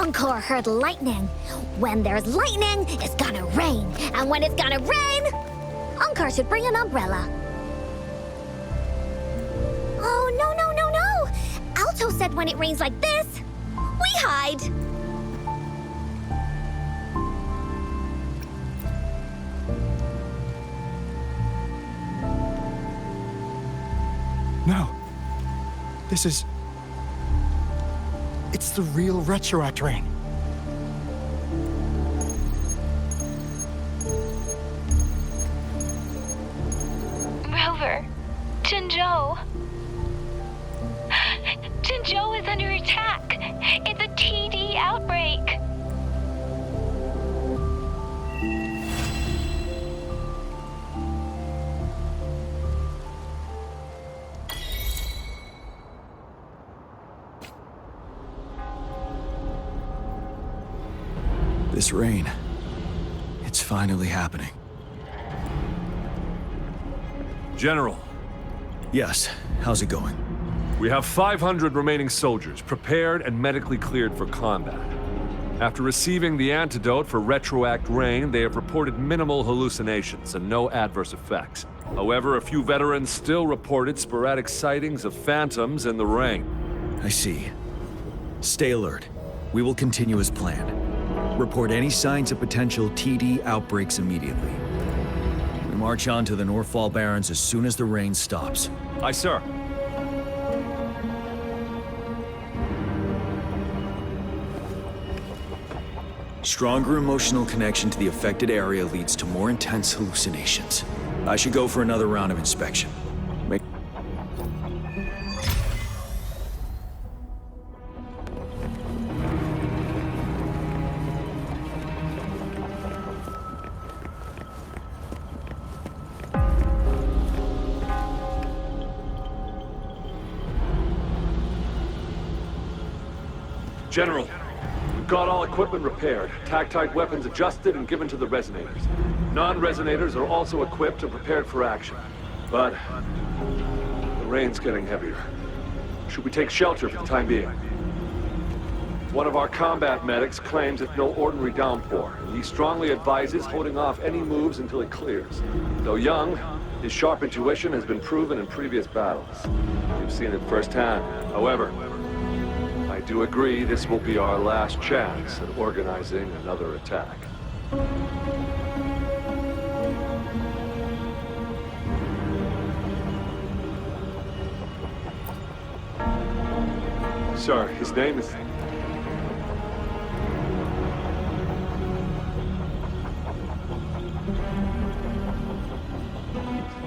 Encore heard lightning. When there's lightning, it's gonna rain. And when it's gonna rain, Encore should bring an umbrella. Oh, no, no, no, no! Alto said when it rains like this, we hide. No. This is... It's the real Retroact rain. Rover, Jinzhou. Jinzhou is under attack. It's a TD outbreak. This rain, it's finally happening. General, Yes, how's it going? we have 500 remaining soldiers prepared and medically cleared for combat. After receiving the antidote for Retroact rain, they have reported minimal hallucinations and no adverse effects. However, a few veterans still reported sporadic sightings of phantoms in the rain. I see. Stay alert. We will continue as planned. Report any signs of potential TD outbreaks immediately. We march on to the Northfall Barrens as soon as the rain stops. Aye, sir. Stronger emotional connection to the affected area leads to more intense hallucinations. I should go for another round of inspection. Make General, we've got all equipment repaired, tactite weapons adjusted and given to the resonators. Non-resonators are also equipped and prepared for action. But the rain's getting heavier. Should we take shelter for the time being? One of our combat medics claims it's no ordinary downpour, and he strongly advises holding off any moves until it clears. Though young, his sharp intuition has been proven in previous battles. You've seen it firsthand. However, I do agree this will be our last chance at organizing another attack. Sir, his name is...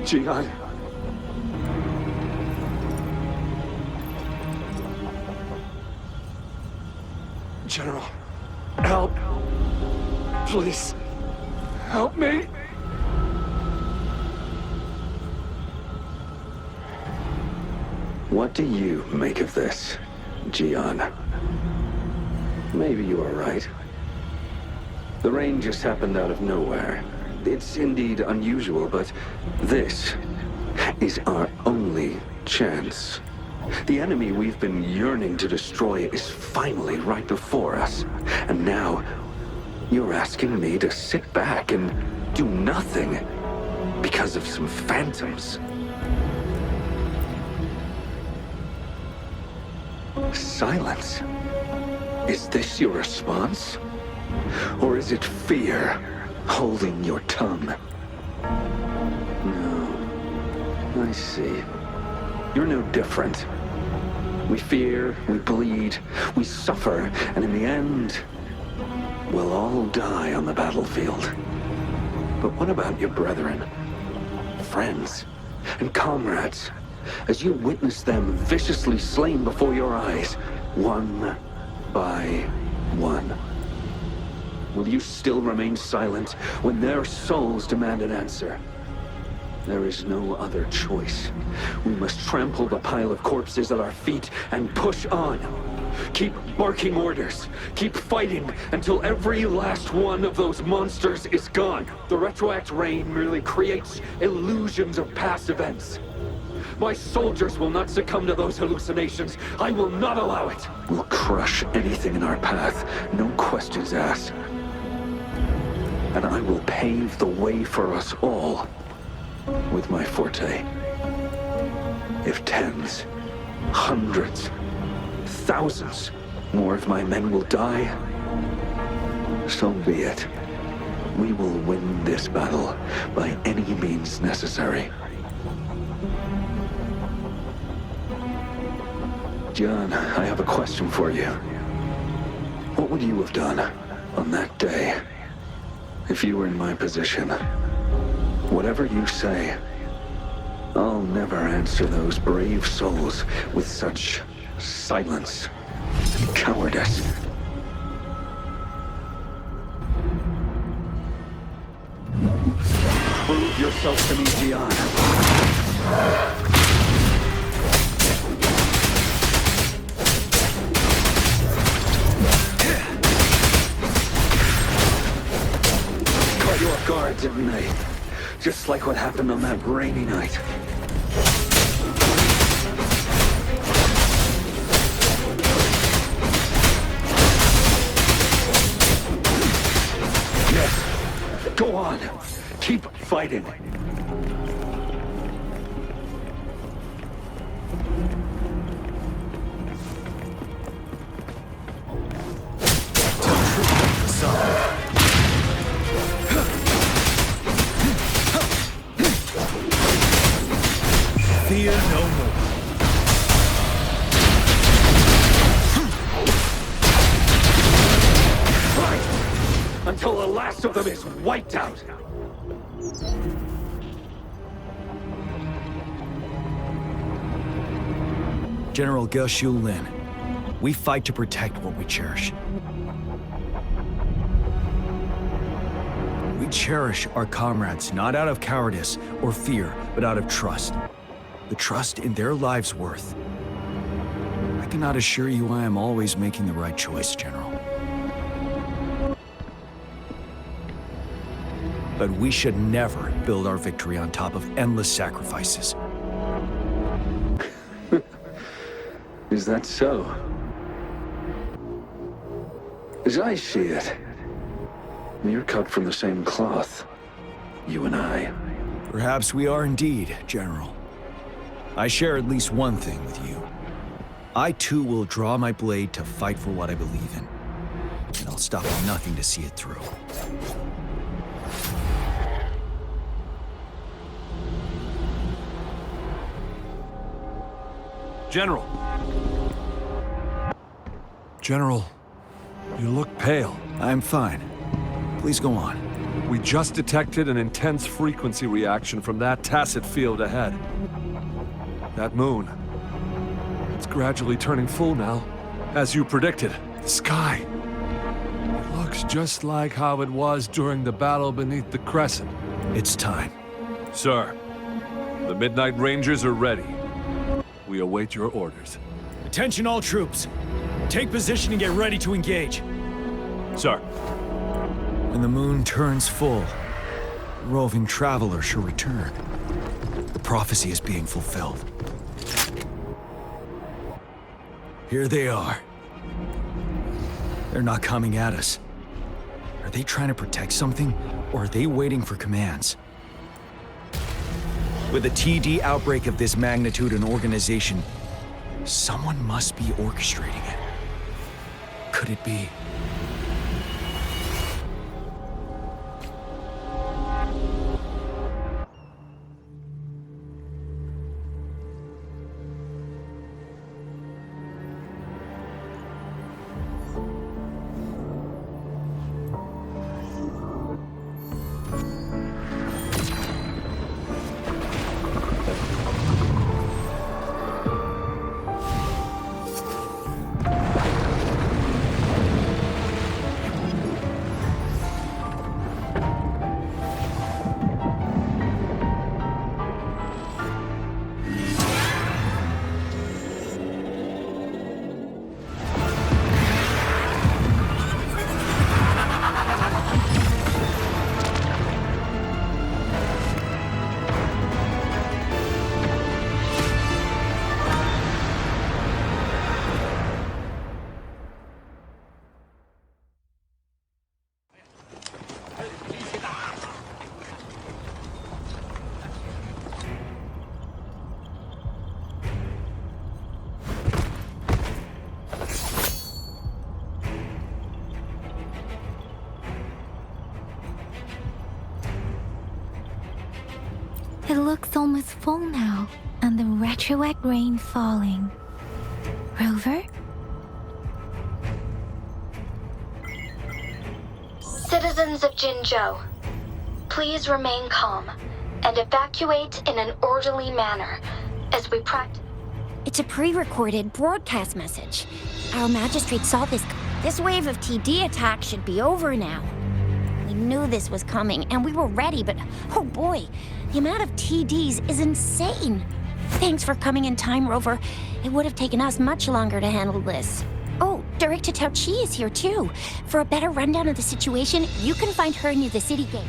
Jian. General, help. Please, help me. What do you make of this, Jian? Maybe you are right. The rain just happened out of nowhere. It's indeed unusual, but this is our only chance. The enemy we've been yearning to destroy is finally right before us. And now, you're asking me to sit back and do nothing because of some phantoms. Silence. Is this your response? Or is it fear holding your tongue? No. I see. You're no different. We fear, we bleed, we suffer, and in the end, we'll all die on the battlefield. But what about your brethren, friends, and comrades, as you witness them viciously slain before your eyes, one by one? Will you still remain silent when their souls demand an answer? There is no other choice. We must trample the pile of corpses at our feet and push on. Keep barking orders. Keep fighting until every last one of those monsters is gone. The Retroact rain merely creates illusions of past events. My soldiers will not succumb to those hallucinations. I will not allow it. We'll crush anything in our path, no questions asked. And I will pave the way for us all with my forte. If tens, hundreds, thousands more of my men will die, so be it. We will win this battle by any means necessary. John, I have a question for you. What would you have done on that day if you were in my position? Whatever you say, I'll never answer those brave souls with such silence and cowardice. Prove yourself to me, Gian. Caught you off guard, didn't they? Just like what happened on that rainy night. Yes. Go on. Keep fighting. Fear no more. Fight until the last of them is wiped out. General Ge Xiulin, we fight to protect what we cherish. We cherish our comrades not out of cowardice or fear, but out of trust. The trust in their lives' worth. I cannot assure you I am always making the right choice, General. But we should never build our victory on top of endless sacrifices. Is that so? As I see it, you're cut from the same cloth, you and I. Perhaps we are indeed, General. I share at least one thing with you. I too will draw my blade to fight for what I believe in. And I'll stop at nothing to see it through. General. General, you look pale. I'm fine. Please go on. We just detected an intense frequency reaction from that tacit field ahead. That moon. It's gradually turning full now, as you predicted. The sky. It looks just like how it was during the battle beneath the crescent. It's time. Sir, the Midnight Rangers are ready. We await your orders. Attention all troops. Take position and get ready to engage. Sir. When the moon turns full, the roving traveler shall return. The prophecy is being fulfilled. Here they are. They're not coming at us. Are they trying to protect something, or are they waiting for commands? With a TD outbreak of this magnitude and organization, someone must be orchestrating it. Could it be? looks almost full now, and the retroact rain falling. Rover? Citizens of Jinzhou, please remain calm and evacuate in an orderly manner as we practice. It's a pre-recorded broadcast message. Our magistrate saw this. This wave of TD attacks should be over now. We knew this was coming, and we were ready, but oh boy, the amount of TDs is insane. Thanks for coming in time, Rover. It would have taken us much longer to handle this. Oh, Director Tao Chi is here too. For a better rundown of the situation, you can find her near the city gate.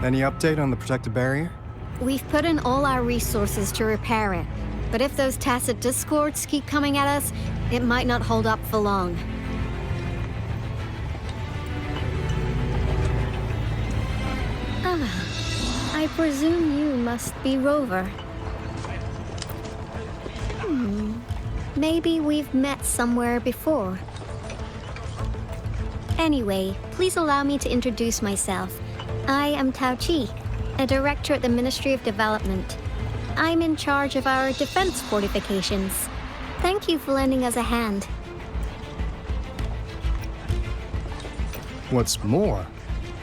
Any update on the protective barrier? We've put in all our resources to repair it. But if those tacit discords keep coming at us, it might not hold up for long. I presume you must be Rover. Maybe we've met somewhere before. Anyway, please allow me to introduce myself. I am Tao Chi, a director at the Ministry of Development. I'm in charge of our defense fortifications. Thank you for lending us a hand. What's more,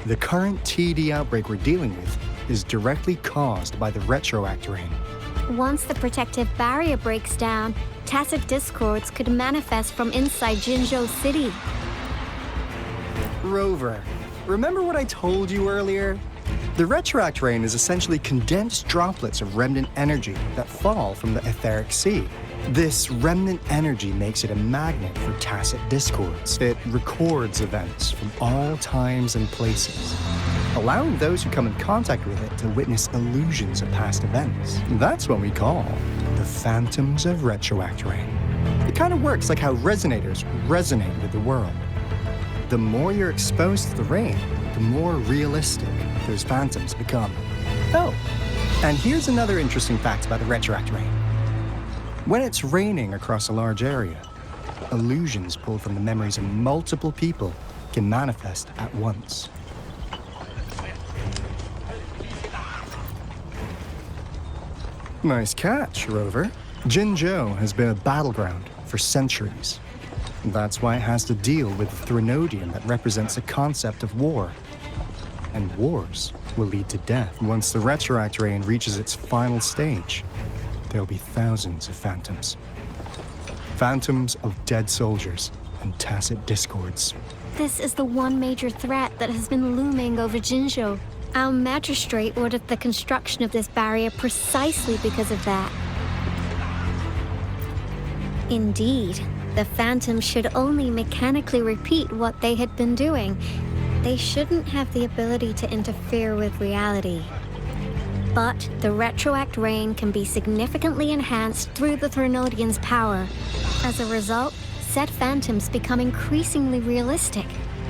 the current TD outbreak we're dealing with is directly caused by the retroact rain. Once the protective barrier breaks down, tacit discords could manifest from inside Jinzhou City. Rover, remember what I told you earlier? The retroact rain is essentially condensed droplets of remnant energy that fall from the etheric sea. This remnant energy makes it a magnet for tacit discords. It records events from all times and places, allowing those who come in contact with it to witness illusions of past events. That's what we call the phantoms of retroact rain. It kind of works like how resonators resonate with the world. The more you're exposed to the rain, the more realistic those phantoms become. Oh, and here's another interesting fact about the retroact rain. When it's raining across a large area, illusions pulled from the memories of multiple people can manifest at once. Nice catch, Rover. Jinzhou has been a battleground for centuries. That's why it has to deal with the Threnodium that represents the concept of war. And wars will lead to death. Once the retroact rain reaches its final stage, there'll be thousands of phantoms. Phantoms of dead soldiers and tacit discords. This is the one major threat that has been looming over Jinzhou. Our magistrate ordered the construction of this barrier precisely because of that. Indeed, the phantoms should only mechanically repeat what they had been doing. They shouldn't have the ability to interfere with reality. But the retroact rain can be significantly enhanced through the Threnodian's power. As a result, said phantoms become increasingly realistic,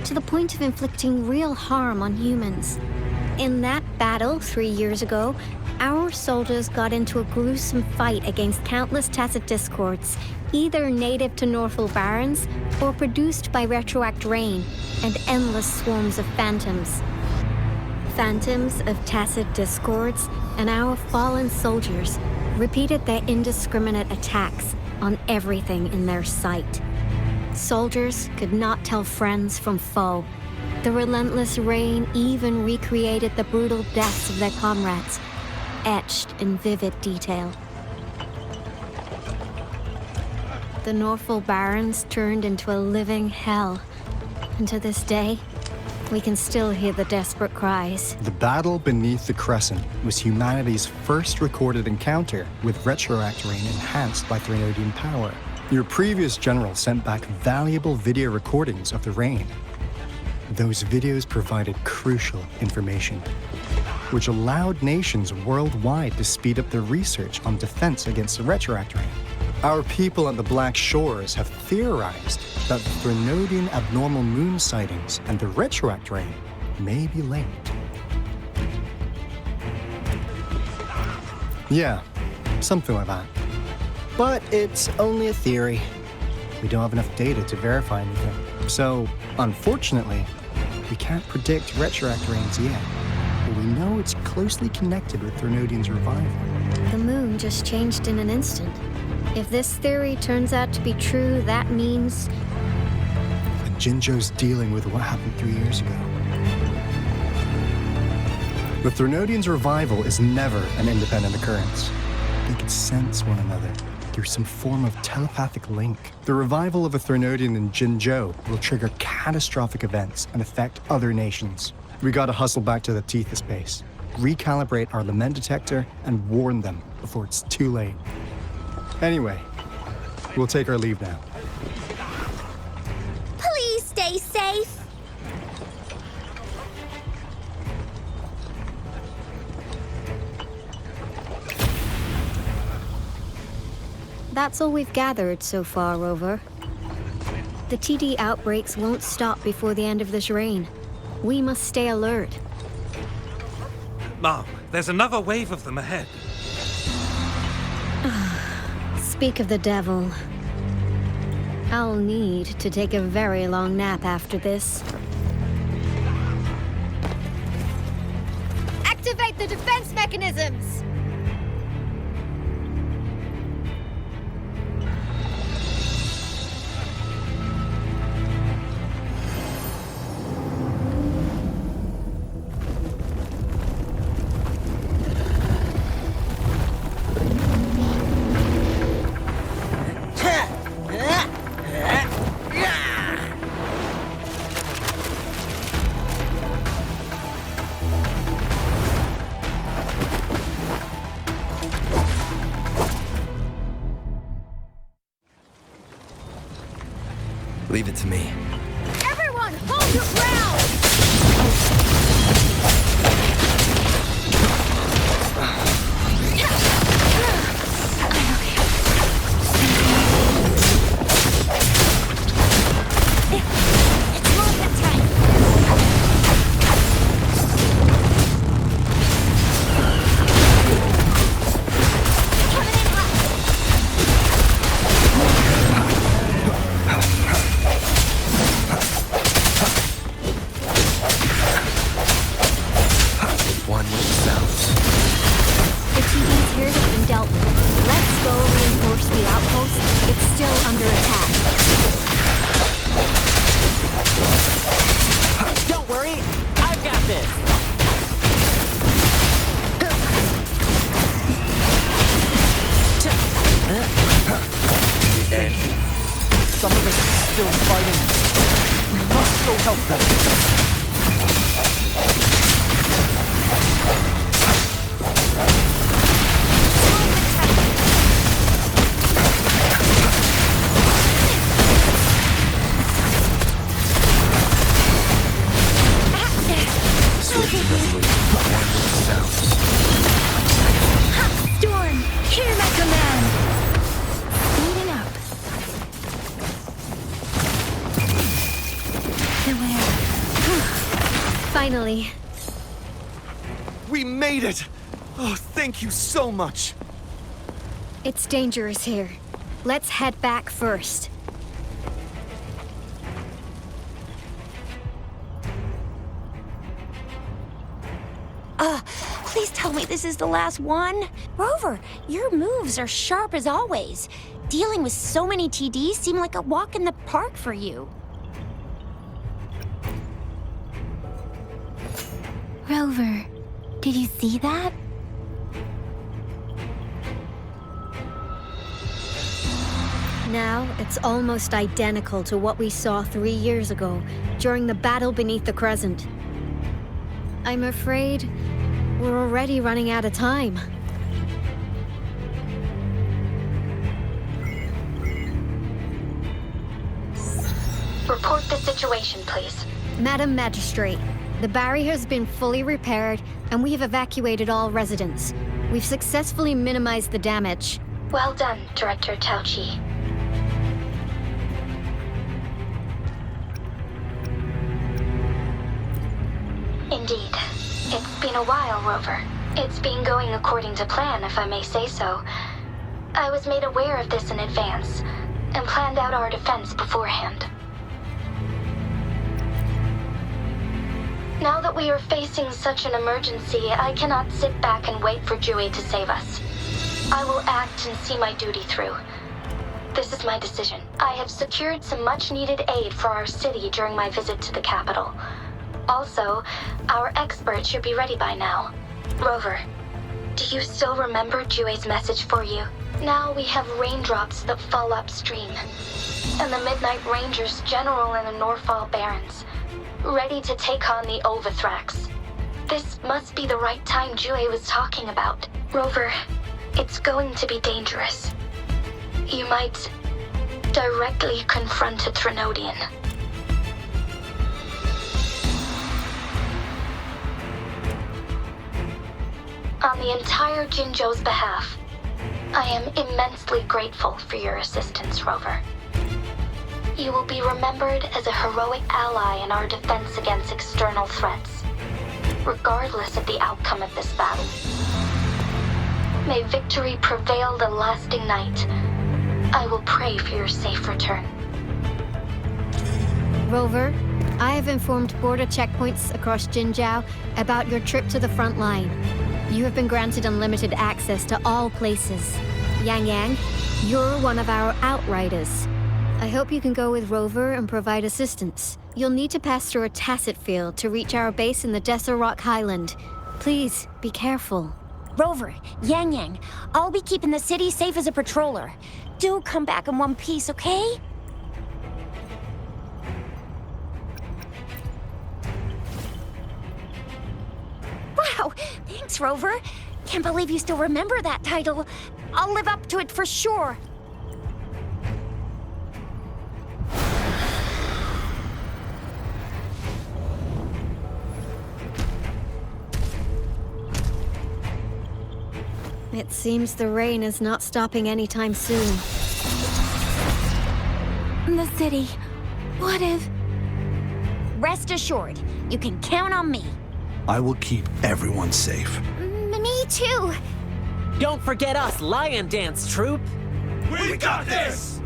to the point of inflicting real harm on humans. In that battle 3 years ago, our soldiers got into a gruesome fight against countless tacit discords, either native to Northall Barrens or produced by retroact rain and endless swarms of phantoms. Phantoms of tacit discords and our fallen soldiers repeated their indiscriminate attacks on everything in their sight. Soldiers could not tell friends from foe. The relentless rain even recreated the brutal deaths of their comrades, etched in vivid detail. The Northall Barrens turned into a living hell, and to this day, we can still hear the desperate cries. The battle beneath the Crescent was humanity's first recorded encounter with retroact rain enhanced by Threnodian power. Your previous general sent back valuable video recordings of the rain. Those videos provided crucial information, which allowed nations worldwide to speed up their research on defense against the retroact rain. Our people on the Black Shores have theorized that the Threnodian abnormal moon sightings and the retroact rain may be linked. Yeah, something like that. But it's only a theory. We don't have enough data to verify anything. So, unfortunately, we can't predict retroact rains yet. But we know it's closely connected with Threnodian's revival. The moon just changed in an instant. If this theory turns out to be true, that means... And Jinzhou's dealing with what happened 3 years ago. The Threnodian's revival is never an independent occurrence. They could sense one another through some form of telepathic link. The revival of a Threnodian in Jinzhou will trigger catastrophic events and affect other nations. We gotta hustle back to the Tethys base, recalibrate our lament detector, and warn them before it's too late. Anyway, we'll take our leave now. Please stay safe. That's all we've gathered so far, Rover. The TD outbreaks won't stop before the end of this reign. We must stay alert. Mom, there's another wave of them ahead. Speak of the devil. I'll need to take a very long nap after this. Activate the defense mechanisms! Leave it to me. Everyone, hold your ground! It's movement time. Coming in hot. One with the sounds. The TDs here have been dealt with. Let's go reinforce the outpost. It's still under attack. Don't worry, I've got this. The end. Some of us are still fighting. We must go help them. Switch resolute. One with the sounds. Storm, hear my command. Speeding up. Beware. Finally. We made it! Oh, thank you so much. It's dangerous here. Let's head back first. Please tell me this is the last one. Rover, your moves are sharp as always. Dealing with so many TDs seemed like a walk in the park for you. Rover, did you see that? Now, it's almost identical to what we saw 3 years ago, during the battle beneath the Crescent. I'm afraid we're already running out of time. Report the situation, please. Madam Magistrate, the barrier has been fully repaired, and we have evacuated all residents. We've successfully minimized the damage. Well done, Director Tauchi. Indeed. It's been a while, Rover. It's been going according to plan, if I may say so. I was made aware of this in advance, and planned out our defense beforehand. Now that we are facing such an emergency, I cannot sit back and wait for Jue to save us. I will act and see my duty through. This is my decision. I have secured some much-needed aid for our city during my visit to the capital. Also, our expert should be ready by now. Rover, do you still remember Jue's message for you? Now we have raindrops that fall upstream, and the Midnight Rangers general in the Norfall Barrens, ready to take on the Overthrax. This must be the right time Jue was talking about. Rover, it's going to be dangerous. You might directly confront a Trinodian. On the entire Jinzhou's behalf, I am immensely grateful for your assistance, Rover. You will be remembered as a heroic ally in our defense against external threats, regardless of the outcome of this battle. May victory prevail the lasting night. I will pray for your safe return. Rover, I have informed border checkpoints across Jinzhou about your trip to the front line. You have been granted unlimited access to all places. Yang Yang, you're one of our outriders. I hope you can go with Rover and provide assistance. You'll need to pass through a tacit field to reach our base in the Desert Rock Highland. Please, be careful. Rover, Yang Yang, I'll be keeping the city safe as a patroller. Do come back in one piece, okay? Wow, thanks, Rover. Can't believe you still remember that title. I'll live up to it for sure. It seems the rain is not stopping anytime soon. The city. What if... Rest assured, you can count on me. I will keep everyone safe. Me too. Don't forget us, Lion Dance Troop! We got this!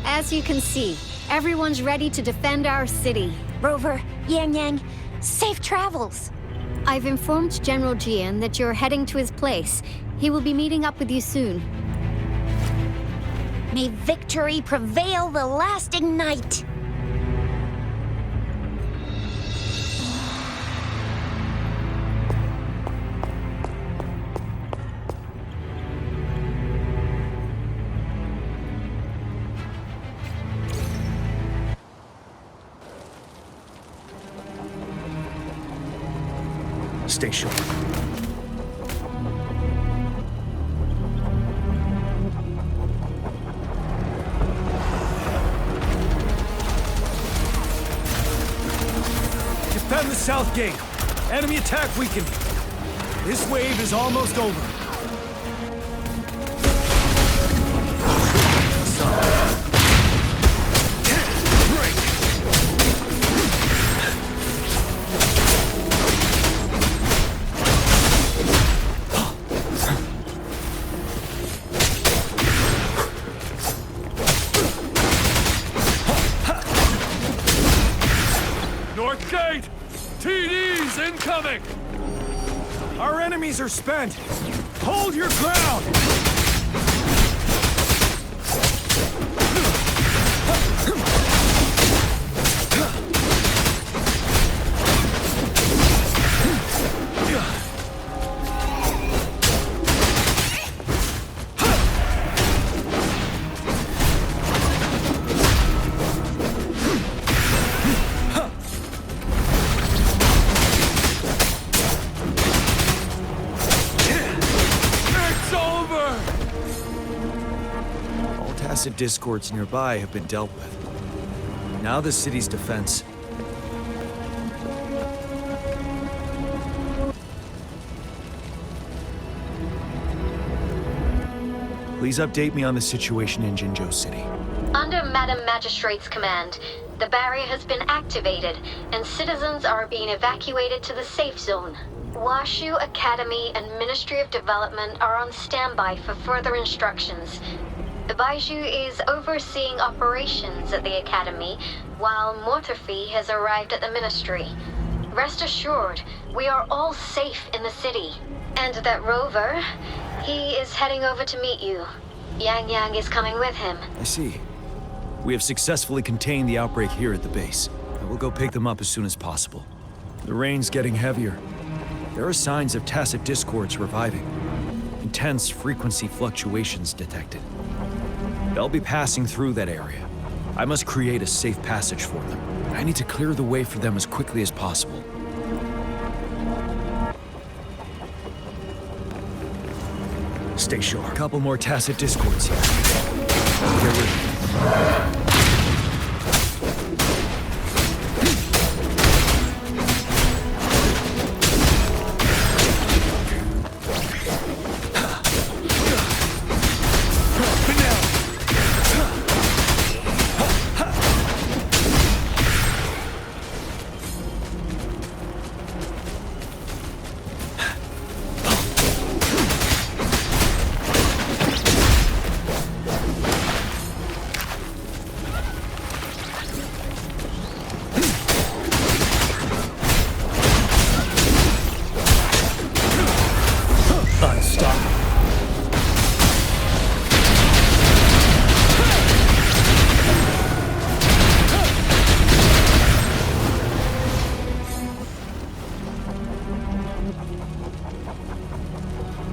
As you can see, everyone's ready to defend our city. Rover, Yang Yang, safe travels. I've informed General Jian that you're heading to his place. He will be meeting up with you soon. May victory prevail the lasting night. Stay sharp. Defend the south gate. Enemy attack weakened. This wave is almost over. North gate! TD's incoming! Our enemies are spent! Hold your ground! Tacit discords nearby have been dealt with. Now the city's defense. Please update me on the situation in Jinzhou City. Under Madam Magistrate's command, the barrier has been activated, and citizens are being evacuated to the safe zone. Washu Academy and Ministry of Development are on standby for further instructions. The Baiju is overseeing operations at the Academy, while Mortophy has arrived at the Ministry. Rest assured, we are all safe in the city. And that Rover, he is heading over to meet you. Yang Yang is coming with him. I see. We have successfully contained the outbreak here at the base. I will go pick them up as soon as possible. The rain's getting heavier. There are signs of tacit discords reviving. Intense frequency fluctuations detected. They'll be passing through that area. I must create a safe passage for them. I need to clear the way for them as quickly as possible. Stay sharp. A couple more tacit discords here. Get ready.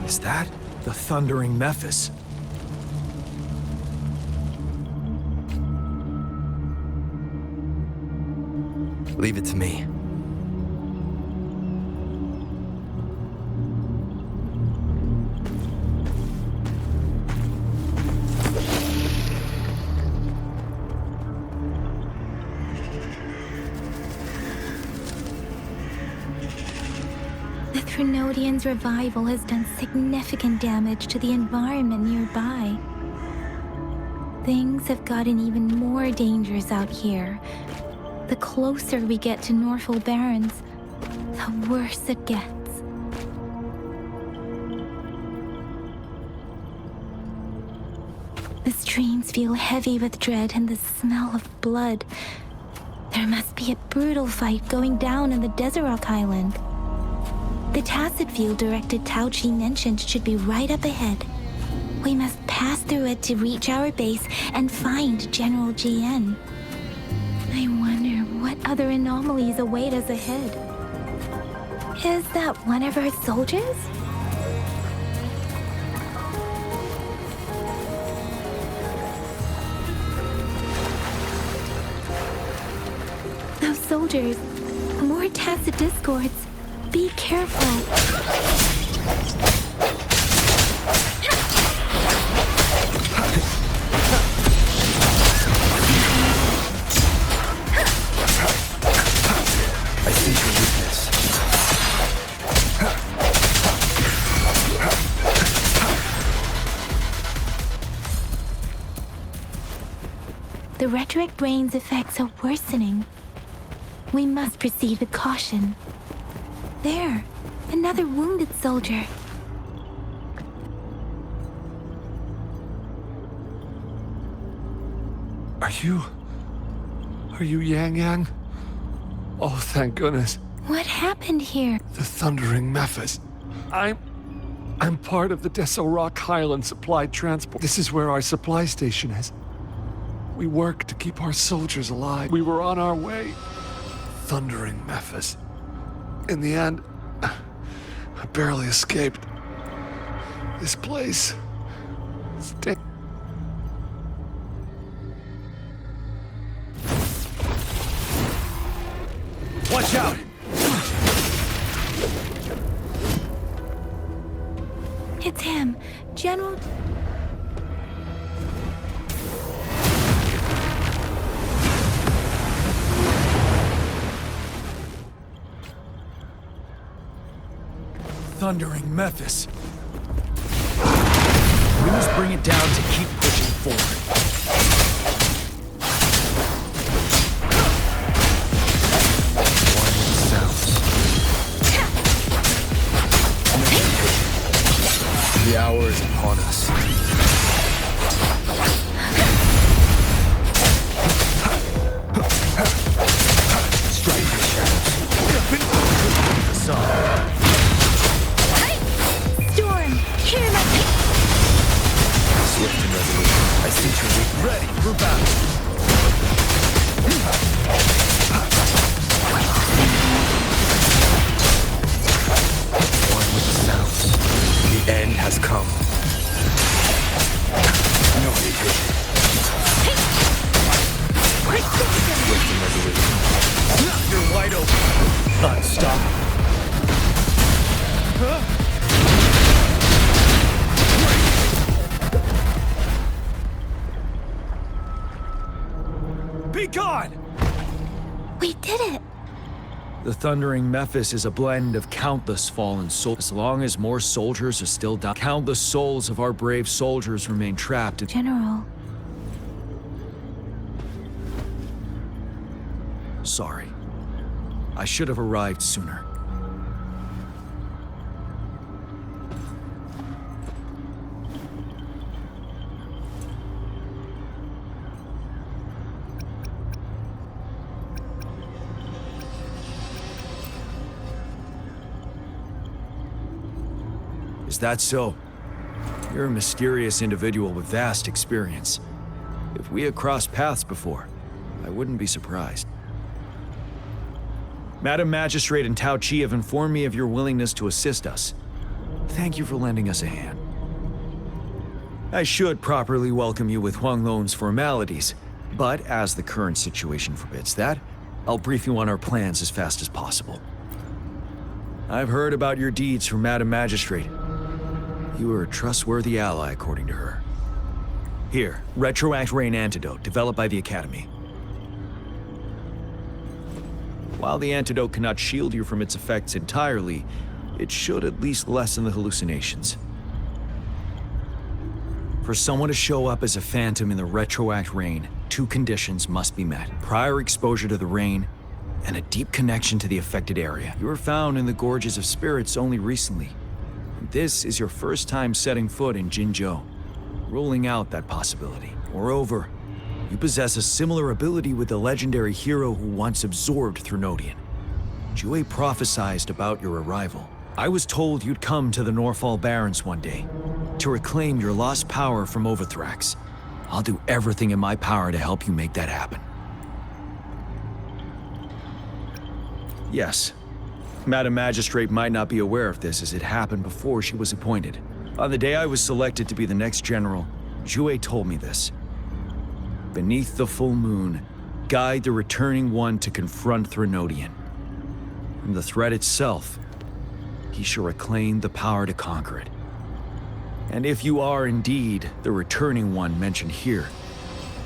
Is that the Thundering Mephis? Leave it to me. The Threnodian's revival has done significant damage to the environment nearby. Things have gotten even more dangerous out here. The closer we get to Norfolk Barrens, the worse it gets. The streams feel heavy with dread and the smell of blood. There must be a brutal fight going down in the Desert Island. The tacit field directed Tao Chi mentioned should be right up ahead. We must pass through it to reach our base and find General GN. I wonder what other anomalies await us ahead. Is that one of our soldiers? Those soldiers, more tacit discords. Be careful. I see your weakness. The retroact rain's effects are worsening. We must proceed with caution. There, another wounded soldier. Are you Yang Yang? Oh, thank goodness. What happened here? The Thundering Mephis. I'm part of the Deso Rock Highland Supply Transport. This is where our supply station is. We work to keep our soldiers alive. We were on our way. Thundering Mephis. In the end, I barely escaped. This place... Watch out! It's him, General... Thundering Mephis. We must bring it down to keep pushing forward. The hour is upon us. Strike the shadows. The sun. Storm, hear my... Swift and resolute. I see your weakness. Ready for battle. One with the sounds. The end has come. No retreat. Swift and resolute. You're wide open. Unstoppable. Be gone! We did it! The Thundering Mephis is a blend of countless fallen souls. As long as more soldiers are still down, countless souls of our brave soldiers remain trapped in... General, Sorry. I should have arrived sooner. Is that so? You're a mysterious individual with vast experience. If we had crossed paths before, I wouldn't be surprised. Madam Magistrate and Tao Chi have informed me of your willingness to assist us. Thank you for lending us a hand. I should properly welcome you with Huang Lon's formalities, but as the current situation forbids that, I'll brief you on our plans as fast as possible. I've heard about your deeds from Madam Magistrate. You are a trustworthy ally, according to her. Here, Retroact Rain Antidote, developed by the Academy. While the antidote cannot shield you from its effects entirely, it should at least lessen the hallucinations. For someone to show up as a phantom in the Retroact Rain, 2 conditions must be met. Prior exposure to the rain, and a deep connection to the affected area. You were found in the Gorges of Spirits only recently. This is your first time setting foot in Jinzhou, ruling out that possibility. Moreover, you possess a similar ability with the legendary hero who once absorbed Threnodian. Jue prophesied about your arrival. I was told you'd come to the Norfall Barrens one day, to reclaim your lost power from Overthrax. I'll do everything in my power to help you make that happen. Yes, Madam Magistrate might not be aware of this as it happened before she was appointed. On the day I was selected to be the next general, Jue told me this. Beneath the full moon, guide the returning one to confront Threnodian. From the threat itself, he shall reclaim the power to conquer it. And if you are indeed the returning one mentioned here,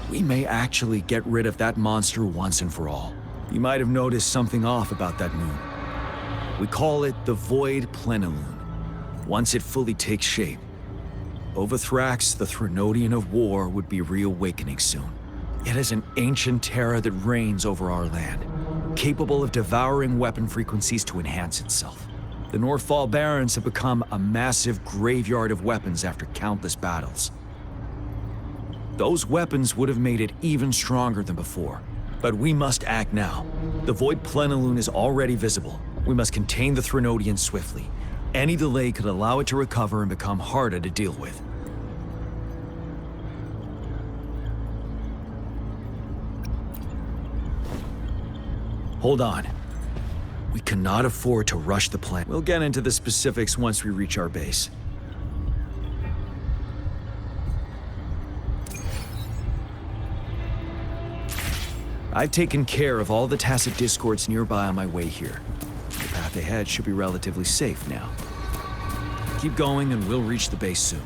we may actually get rid of that monster once and for all. You might have noticed something off about that moon. We call it the Void Plenilune. Once it fully takes shape, Overthrax, the Threnodian of War, would be reawakening soon. It is an ancient terror that reigns over our land, capable of devouring weapon frequencies to enhance itself. The Norfall Barrens have become a massive graveyard of weapons after countless battles. Those weapons would have made it even stronger than before, but we must act now. The Void Plenilune is already visible. We must contain the Threnodian swiftly. Any delay could allow it to recover and become harder to deal with. Hold on. We cannot afford to rush the plan. We'll get into the specifics once we reach our base. I've taken care of all the tacit discords nearby on my way here. The path ahead should be relatively safe now. Keep going and we'll reach the base soon.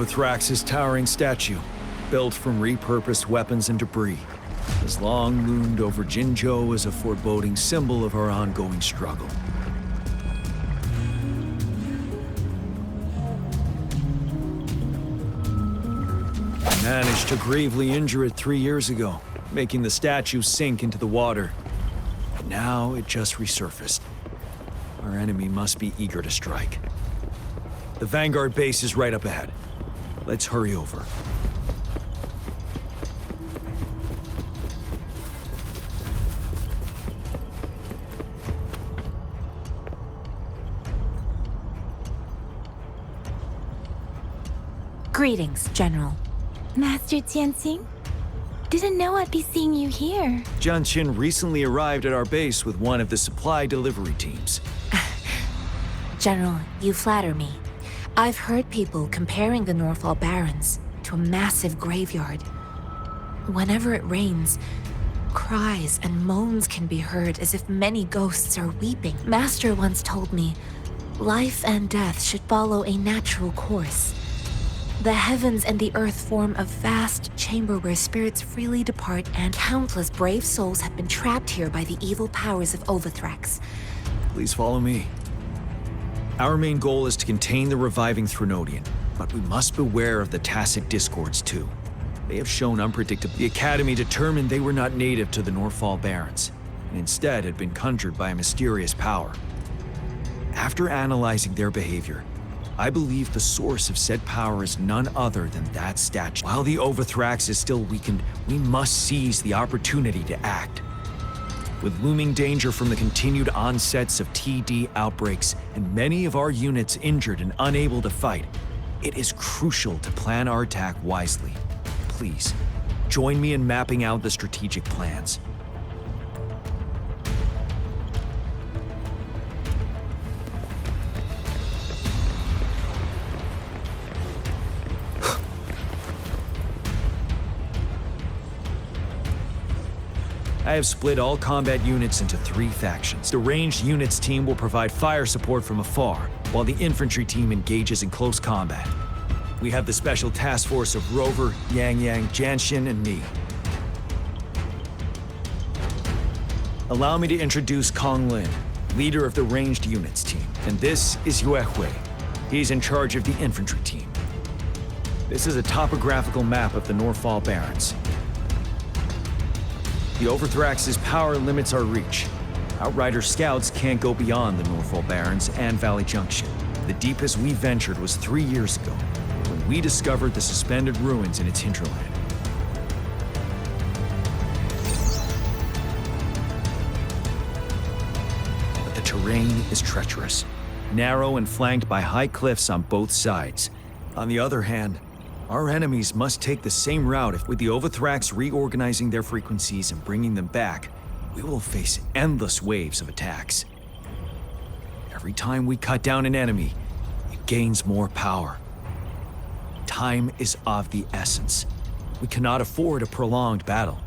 Overthrax's towering statue, built from repurposed weapons and debris, has long loomed over Jinzhou as a foreboding symbol of our ongoing struggle. I managed to gravely injure it 3 years ago, making the statue sink into the water. But now it just resurfaced. Our enemy must be eager to strike. The Vanguard base is right up ahead. Let's hurry over. Greetings, General. Master Tianxing? Didn't know I'd be seeing you here. Jianqin recently arrived at our base with one of the supply delivery teams. General, you flatter me. I've heard people comparing the Norfall Barrens to a massive graveyard. Whenever it rains, cries and moans can be heard as if many ghosts are weeping. Master once told me, life and death should follow a natural course. The heavens and the earth form a vast chamber where spirits freely depart, and countless brave souls have been trapped here by the evil powers of Overthrax. Please follow me. Our main goal is to contain the reviving Threnodian, but we must beware of the tacit discords too. They have shown unpredictable. The Academy determined they were not native to the Norfall Barrens, and instead had been conjured by a mysterious power. After analyzing their behavior, I believe the source of said power is none other than that statue. While the Overthrax is still weakened, we must seize the opportunity to act. With looming danger from the continued onsets of TD outbreaks and many of our units injured and unable to fight, it is crucial to plan our attack wisely. Please, join me in mapping out the strategic plans. I have split all combat units into 3 factions. The ranged units team will provide fire support from afar, while the infantry team engages in close combat. We have the special task force of Rover, Yang, Jianxin, and me. Allow me to introduce Kong Lin, leader of the ranged units team. And this is Yue Hui. He's in charge of the infantry team. This is a topographical map of the Norfall Barrens. The Overthrax's power limits our reach. Outrider scouts can't go beyond the Norfall Barrens and Valley Junction. The deepest we ventured was 3 years ago, when we discovered the suspended ruins in its hinterland. But the terrain is treacherous, narrow and flanked by high cliffs on both sides. On the other hand, our enemies must take the same route. If with the Overthrax reorganizing their frequencies and bringing them back, we will face endless waves of attacks. Every time we cut down an enemy, it gains more power. Time is of the essence. We cannot afford a prolonged battle.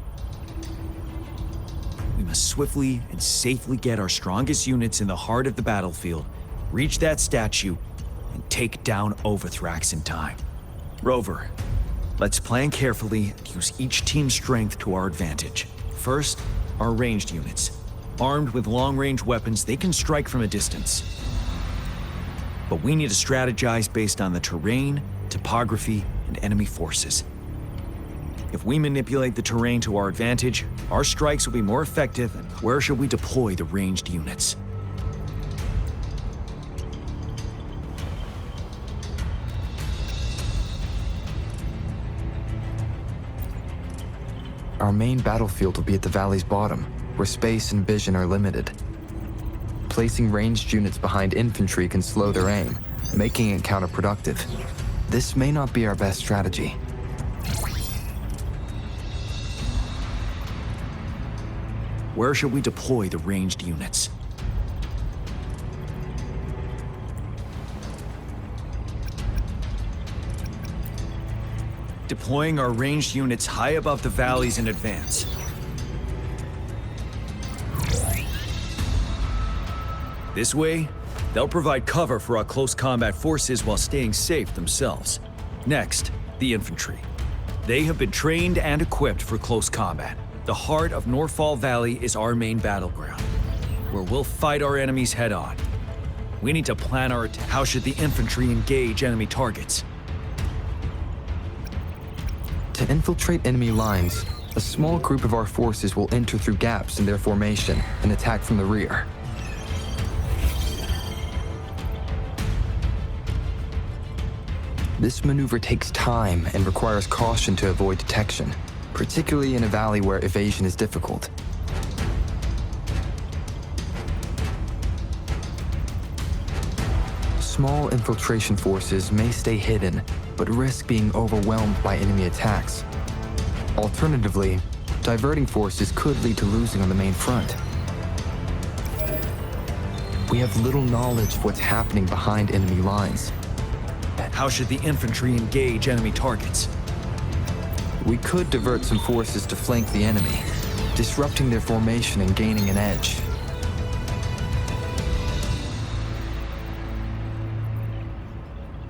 We must swiftly and safely get our strongest units in the heart of the battlefield, reach that statue, and take down Overthrax in time. Rover, let's plan carefully and use each team's strength to our advantage. First, our ranged units. Armed with long-range weapons, they can strike from a distance. But we need to strategize based on the terrain, topography, and enemy forces. If we manipulate the terrain to our advantage, our strikes will be more effective. And where should we deploy the ranged units? Our main battlefield will be at the valley's bottom, where space and vision are limited. Placing ranged units behind infantry can slow their aim, making it counterproductive. This may not be our best strategy. Where should we deploy the ranged units? Deploying our ranged units high above the valleys in advance. This way, they'll provide cover for our close combat forces while staying safe themselves. Next, the infantry. They have been trained and equipped for close combat. The heart of Norfall Valley is our main battleground, where we'll fight our enemies head-on. We need to plan our attack. How should the infantry engage enemy targets? To infiltrate enemy lines, a small group of our forces will enter through gaps in their formation and attack from the rear. This maneuver takes time and requires caution to avoid detection, particularly in a valley where evasion is difficult. Small infiltration forces may stay hidden, but risk being overwhelmed by enemy attacks. Alternatively, diverting forces could lead to losing on the main front. We have little knowledge of what's happening behind enemy lines. How should the infantry engage enemy targets? We could divert some forces to flank the enemy, disrupting their formation and gaining an edge.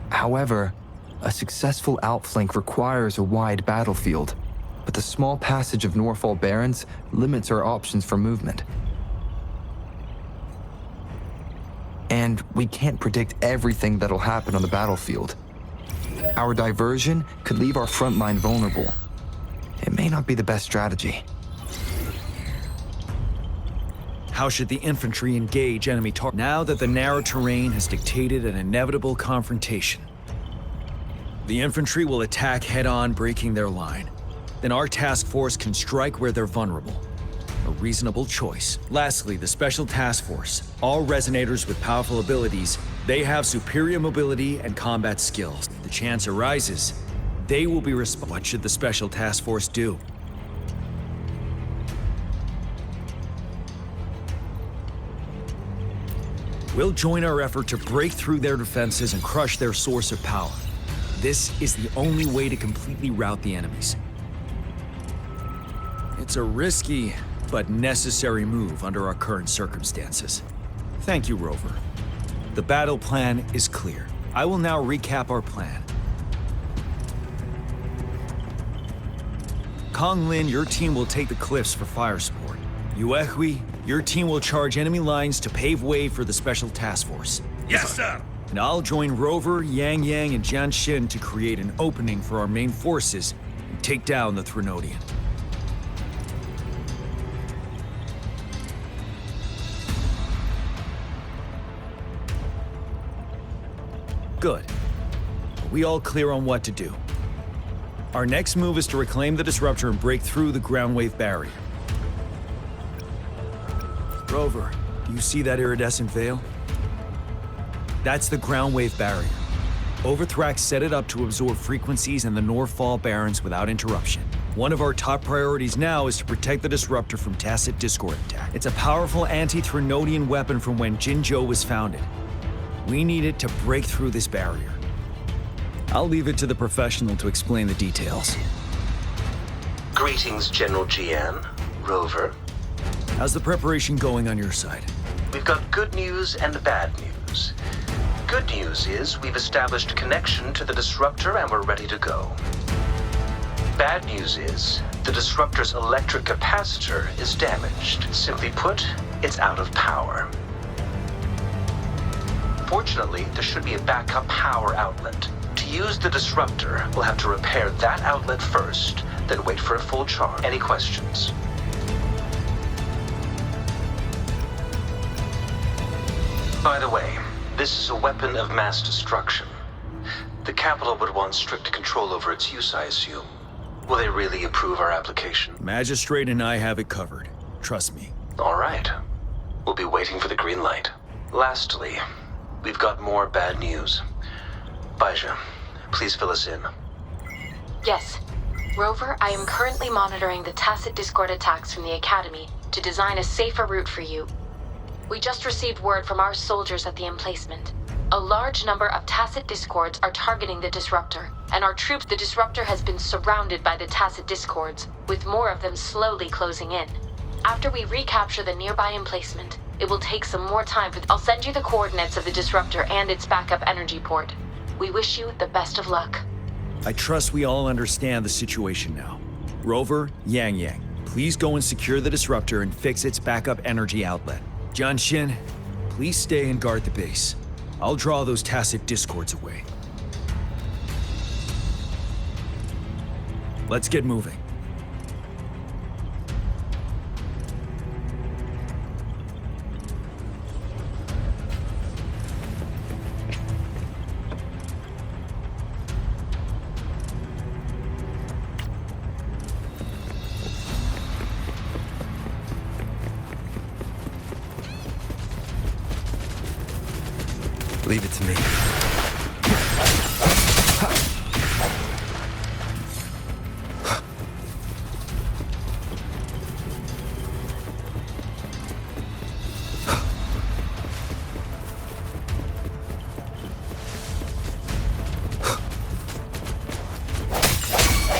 However, a successful outflank requires a wide battlefield, but the small passage of Norfall Barrens limits our options for movement. And we can't predict everything that'll happen on the battlefield. Our diversion could leave our front line vulnerable. It may not be the best strategy. How should the infantry engage enemy targets? Now that the narrow terrain has dictated an inevitable confrontation, the infantry will attack head-on, breaking their line. Then our task force can strike where they're vulnerable. A reasonable choice. Lastly, the Special Task Force. All resonators with powerful abilities, they have superior mobility and combat skills. The chance arises, they will be responsible. What should the Special Task Force do? We'll join our effort to break through their defenses and crush their source of power. This is the only way to completely rout the enemies. It's a risky but necessary move under our current circumstances. Thank you, Rover. The battle plan is clear. I will now recap our plan. Kong Lin, your team will take the cliffs for fire support. Yuehui, your team will charge enemy lines to pave way for the Special Task Force. Yes, sir! And I'll join Rover, Yang Yang, and Jian Xin to create an opening for our main forces and take down the Threnodian. Good. Are we all clear on what to do? Our next move is to reclaim the disruptor and break through the ground wave barrier. Rover, do you see that iridescent veil? That's the ground wave barrier. Overthrax set it up to absorb frequencies in the Norfall Barrens without interruption. One of our top priorities now is to protect the disruptor from tacit discord attack. It's a powerful anti-Threnodian weapon from when Jinzhou was founded. We need it to break through this barrier. I'll leave it to the professional to explain the details. Greetings, General Jian, Rover. How's the preparation going on your side? We've got good news and bad news. Good news is we've established a connection to the disruptor and we're ready to go. Bad news is the disruptor's electric capacitor is damaged. Simply put, it's out of power. Fortunately, there should be a backup power outlet. To use the disruptor, we'll have to repair that outlet first, then wait for a full charge. Any questions? By the way, this is a weapon of mass destruction. The capital would want strict control over its use, I assume. Will they really approve our application? Magistrate and I have it covered. Trust me. All right. We'll be waiting for the green light. Lastly, we've got more bad news. Baija, please fill us in. Yes. Rover, I am currently monitoring the tacit discord attacks from the Academy to design a safer route for you. We just received word from our soldiers at the emplacement. A large number of tacit discords are targeting the disruptor, and our troops, the disruptor has been surrounded by the tacit discords, with more of them slowly closing in. After we recapture the nearby emplacement, it will take some more time I'll send you the coordinates of the disruptor and its backup energy port. We wish you the best of luck. I trust we all understand the situation now. Rover, Yang Yang, please go and secure the disruptor and fix its backup energy outlet. John Shin, please stay and guard the base. I'll draw those tacit discords away. Let's get moving. Leave it to me.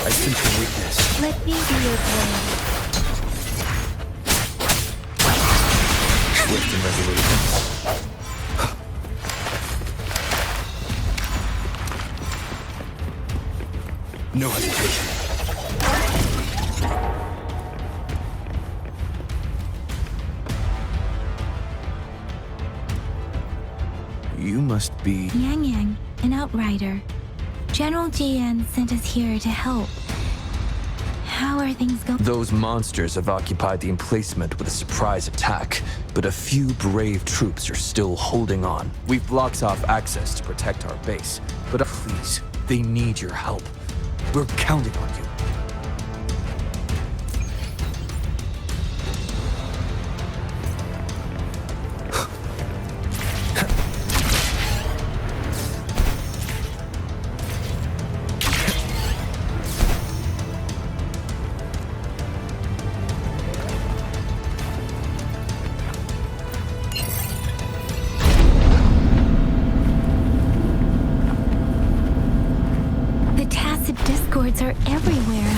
I sense your weakness. Let me be your blade. Swift and resolute. No hesitation. You must be... Yang Yang, an outrider. General GN sent us here to help. How are things going? Those monsters have occupied the emplacement with a surprise attack, but a few brave troops are still holding on. We've blocked off access to protect our base, but please, they need your help. We're counting on you. The tacit discords are everywhere.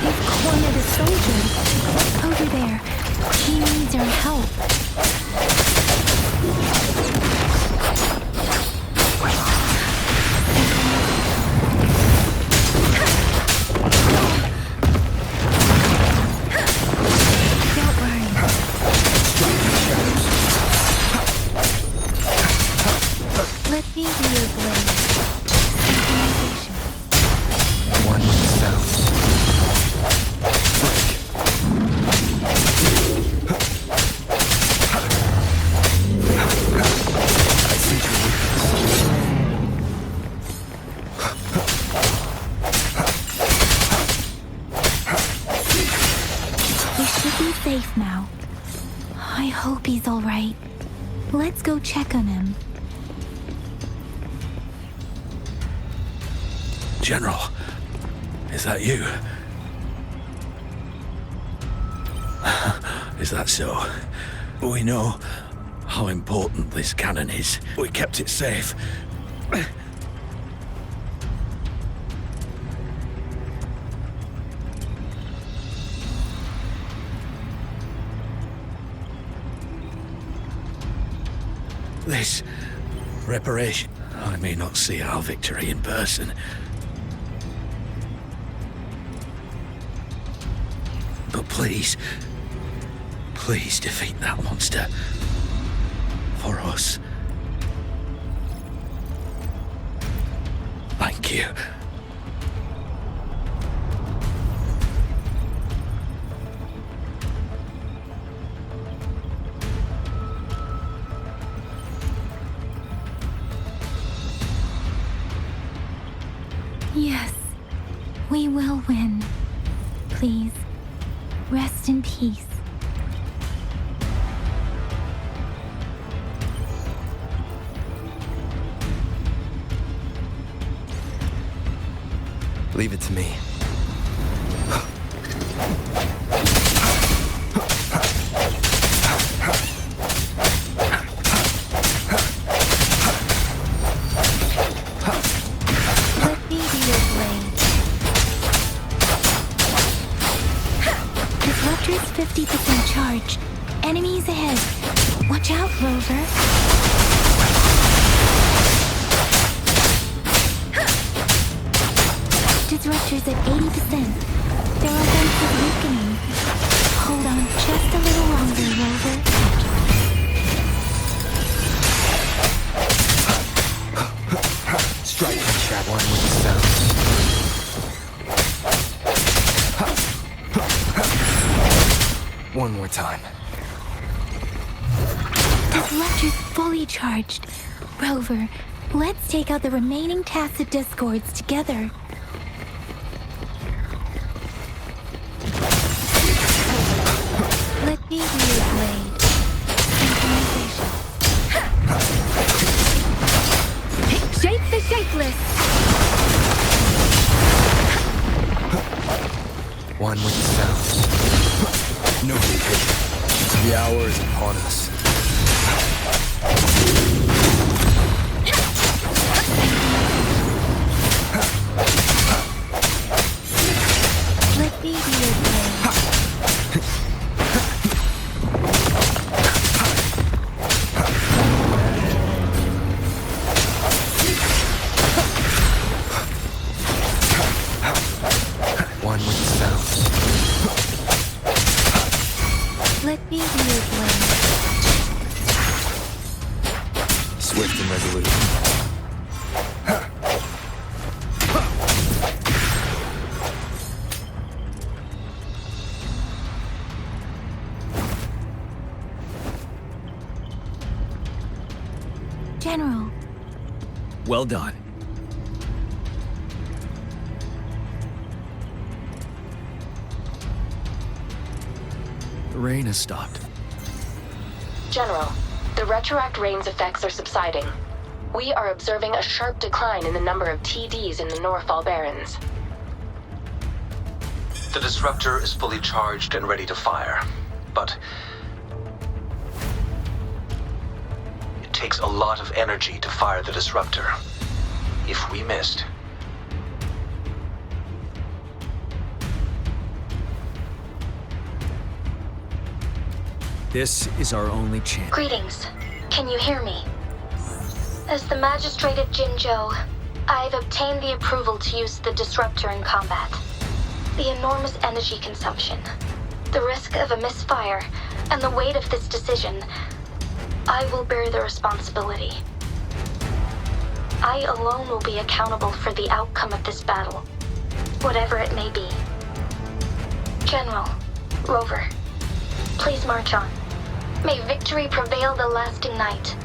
They've cornered a soldier. Over there. He needs our help. Don't worry. Let me be your blade. Synchronization. One sounds. I see your weakness. We should be safe now. I hope he's all right. Let's go check on him. General, is that you? Is that so? We know how important this cannon is. We kept it safe. This reparation, I may not see our victory in person. But please, please defeat that monster. For us. Thank you. Yes, we will win. Please, rest in peace. Leave it to me. Let me be your blade. Disruptor's 50% charged. Enemies ahead. Watch out, Rover. disruptor's at 80%. Their offense is weakening. Hold on just a little longer, Rover. Strike and trap one with the sound. One more time. Disruptor's fully charged. Rover, let's take out the remaining tacit discords together. Let me be your blade. Synchronization. Shape the shapeless! One with the sound. No vacation. The hour is upon us. Let me be your blade. One with the sound. Let me be your blade. Swift and resolute. General, Well done. The rain has stopped. General, the retroact rain's effects are subsiding. We are observing a sharp decline in the number of TDs in the Norfall Barrens. The disruptor is fully charged and ready to fire, but it takes a lot of energy to fire the disruptor. If we missed, This is our only chance. Greetings. Can you hear me? As the Magistrate of Jinzhou, I've obtained the approval to use the disruptor in combat. The enormous energy consumption, the risk of a misfire, and the weight of this decision, I will bear the responsibility. I alone will be accountable for the outcome of this battle, whatever it may be. General, Rover, please march on. May victory prevail the lasting night.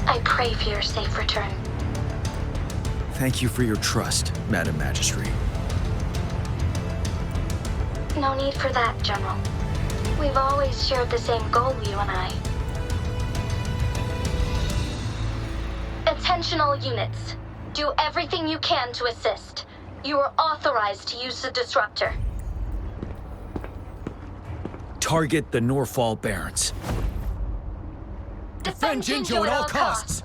I pray for your safe return. Thank you for your trust, Madam Magistrate. No need for that, General. We've always shared the same goal, you and I. Attention all units. Do everything you can to assist. You are authorized to use the disruptor. Target the Norfall Barrens. Defend Jinzhou at all costs!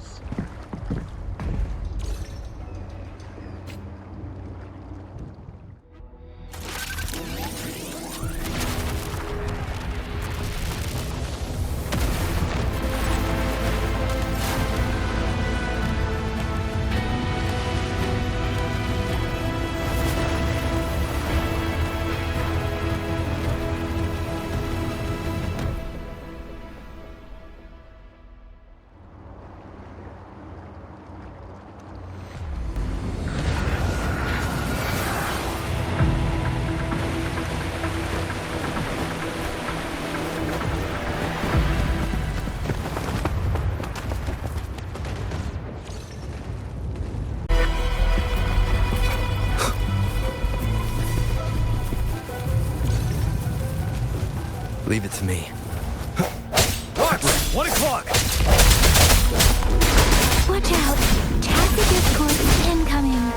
Leave it to me. Watch! 1 o'clock! Watch out! Tacit discords incoming.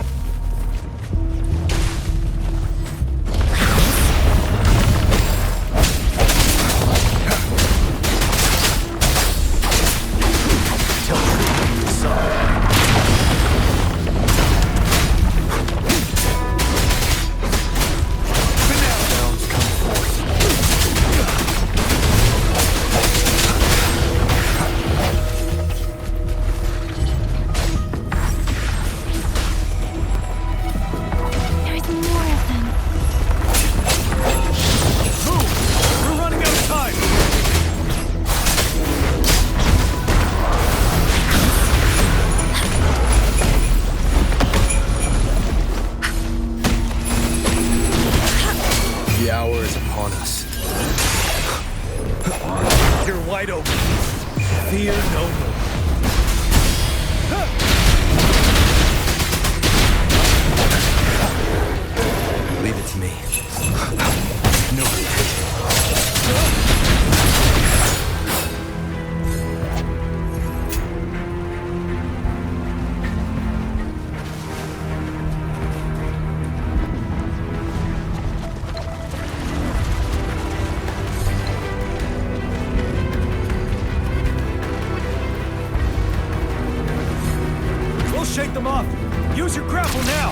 shake them off! Use your grapple now!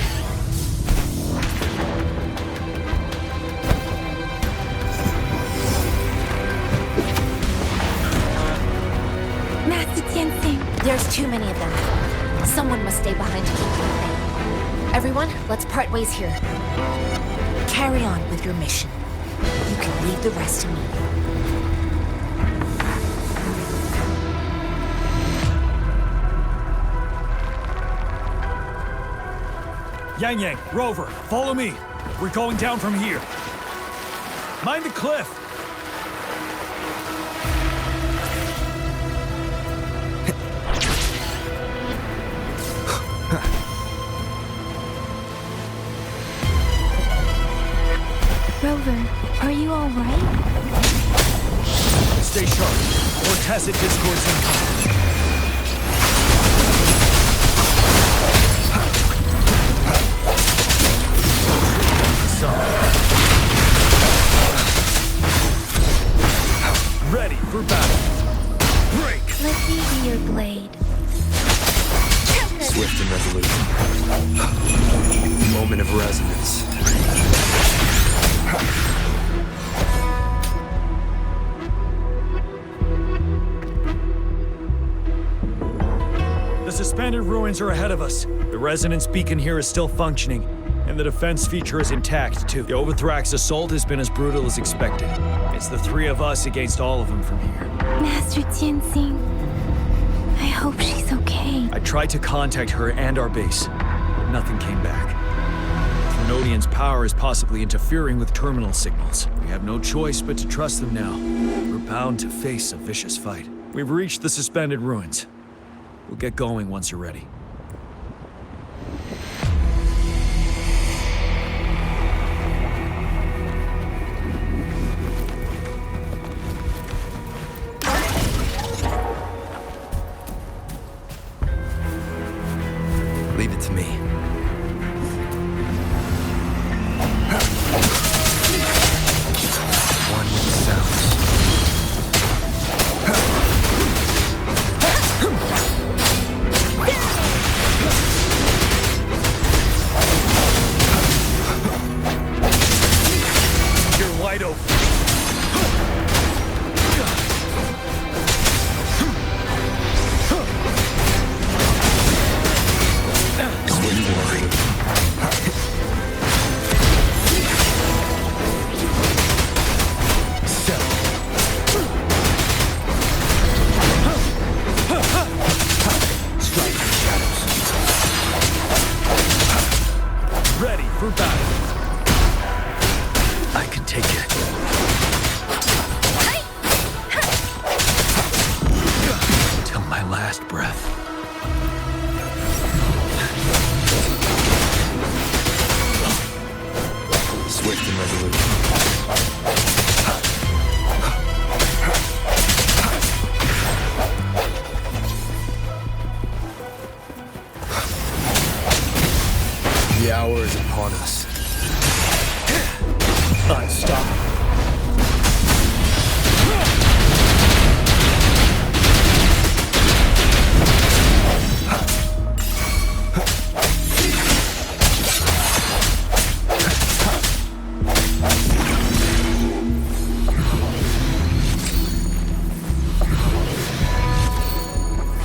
Master Tianxing. There's too many of them. Someone must stay behind to keep them at bay. Everyone, let's part ways here. Carry on with your mission. You can leave the rest to me. Yang, Rover, follow me. We're going down from here. Mind the cliff. Rover, are you all right? Stay sharp. Or tacit discords incoming. Ready for battle. Break! Let me be your blade. Swift and resolute. Moment of resonance. The suspended ruins are ahead of us. The resonance beacon here is still functioning, and the defense feature is intact, too. The Overthrax assault has been as brutal as expected. It's the three of us against all of them from here. Master Tianxing, I hope she's okay. I tried to contact her and our base, but nothing came back. Trinodian's power is possibly interfering with terminal signals. We have no choice but to trust them now. We're bound to face a vicious fight. We've reached the suspended ruins. We'll get going once you're ready. Leave it to me. One with the sounds. You're wide open. Ready for battle. I can take it. Till my last breath. Swift and resolute. The hour is upon us. Unstoppable.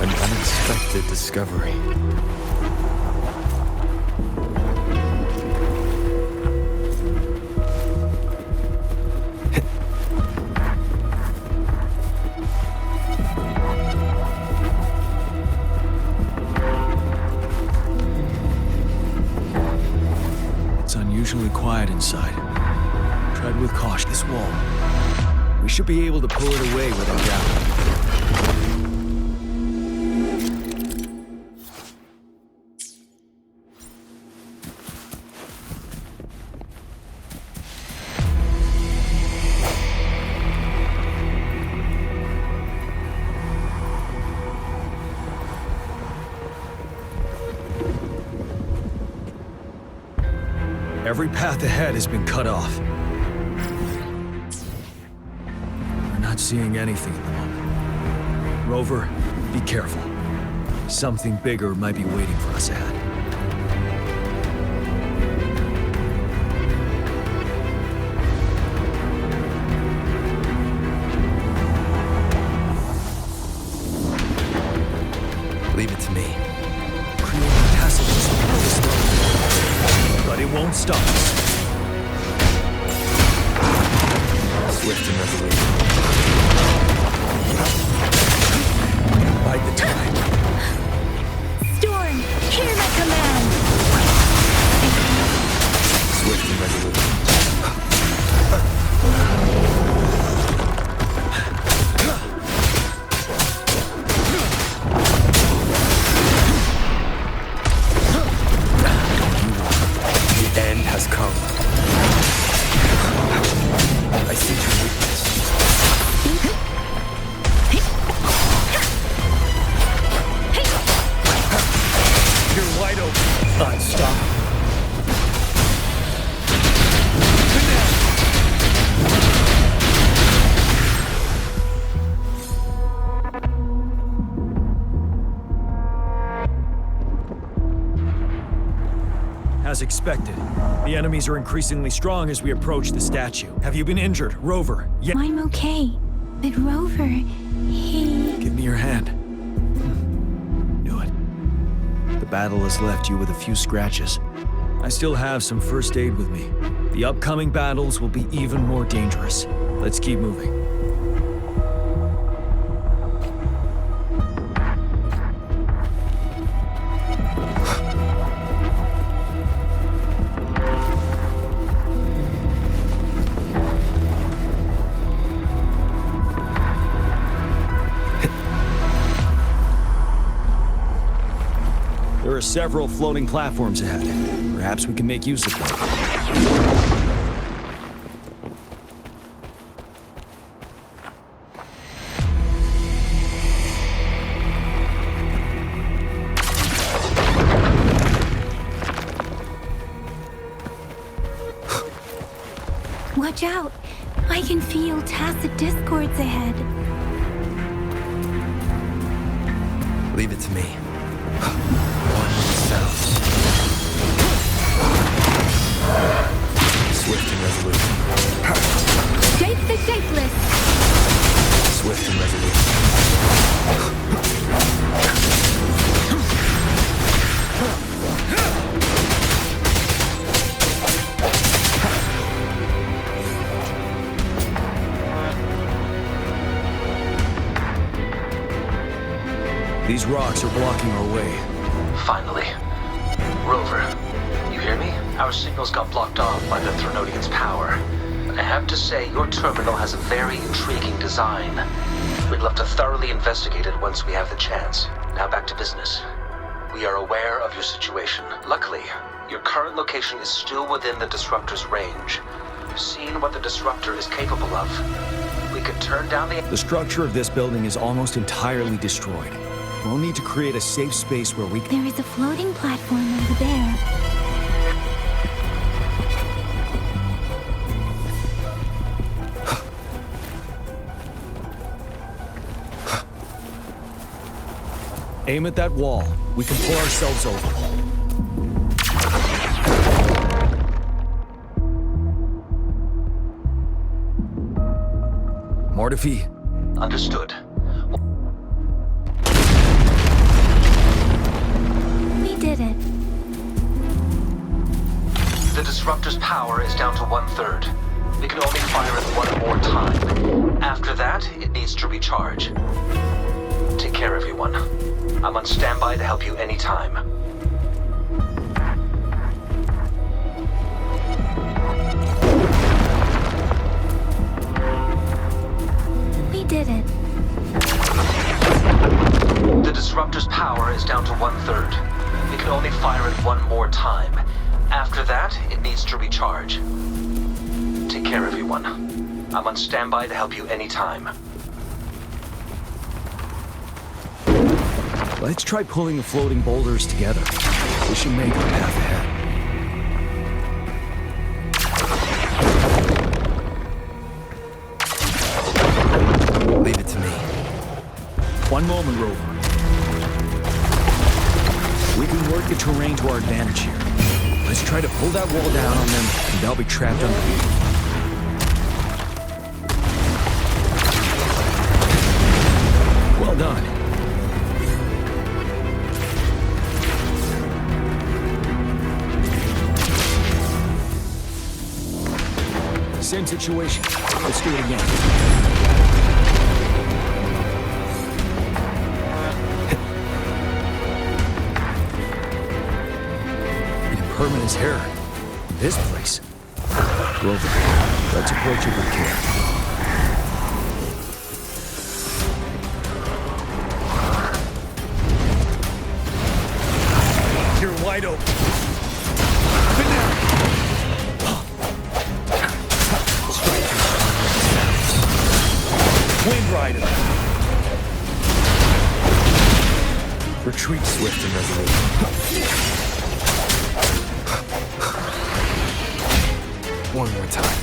An unexpected discovery. It's unusually quiet inside. Tread with caution. This wall. We should be able to pull it away with a gap. Every path ahead has been cut off. We're not seeing anything at the moment. Rover, be careful. Something bigger might be waiting for us ahead. Leave it to me. Creating passages but it won't stop us. Swift and resolute. Bide the time. Storm, hear my command! Swift and resolute. The end has come. I see your weakness. You're wide open. Unstoppable. As expected, the enemies are increasingly strong as we approach the statue. Have you been injured, Rover? Yeah. I'm okay. But Rover, he... Give me your hand. Knew it. The battle has left you with a few scratches. I still have some first aid with me. The upcoming battles will be even more dangerous. Let's keep moving. There are several floating platforms ahead. Perhaps we can make use of them. Watch out! I can feel tacit discords ahead. Leave it to me. One sound. Swift and resolute. Shape the shapeless! Swift and resolute. These rocks are blocking our way. Finally. Rover, you hear me? Our signals got blocked off by the Threnodian's power. I have to say, your terminal has a very intriguing design. We'd love to thoroughly investigate it once we have the chance. Now back to business. We are aware of your situation. Luckily, your current location is still within the Disruptor's range. We've seen what the Disruptor is capable of. We could turn down The structure of this building is almost entirely destroyed. We'll need to create a safe space where we can... There is a floating platform over there. Aim at that wall. We can pull ourselves over. Mortifi. Understood. We did it. The Disruptor's power is down to 1/3. We can only fire it one more time. After that, it needs to recharge. Take care, everyone. I'm on standby to help you anytime. We did it. The Disruptor's power is down to 1/3. We can only fire it one more time. After that, it needs to recharge. Take care, everyone. I'm on standby to help you anytime. Let's try pulling the floating boulders together. We should make a path ahead. Leave it to me. One moment, Rover. work the terrain to our advantage here. Let's try to pull that wall down on them, and they'll be trapped underneath. Well done. Same situation. Let's do it again. Impermanence error. This place. Grover, let's approach it with care. You're wide open. Wind Rider. Retreat swift and resolute. One more time.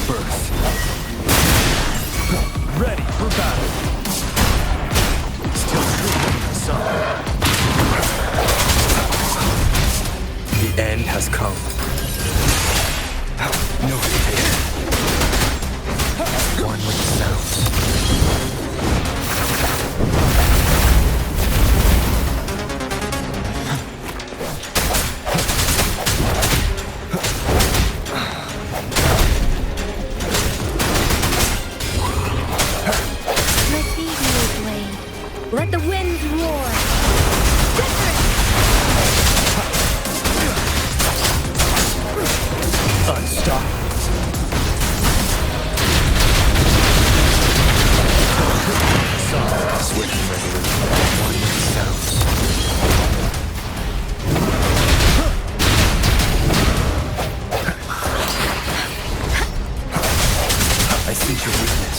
Birth. Ready for battle. Still streaming in the sun. The end has come. No hesitation. One with the sound. Let me be your blade. Let the winds roar. Unstoppable. Swift and resolute. One with the sound. I see your weakness.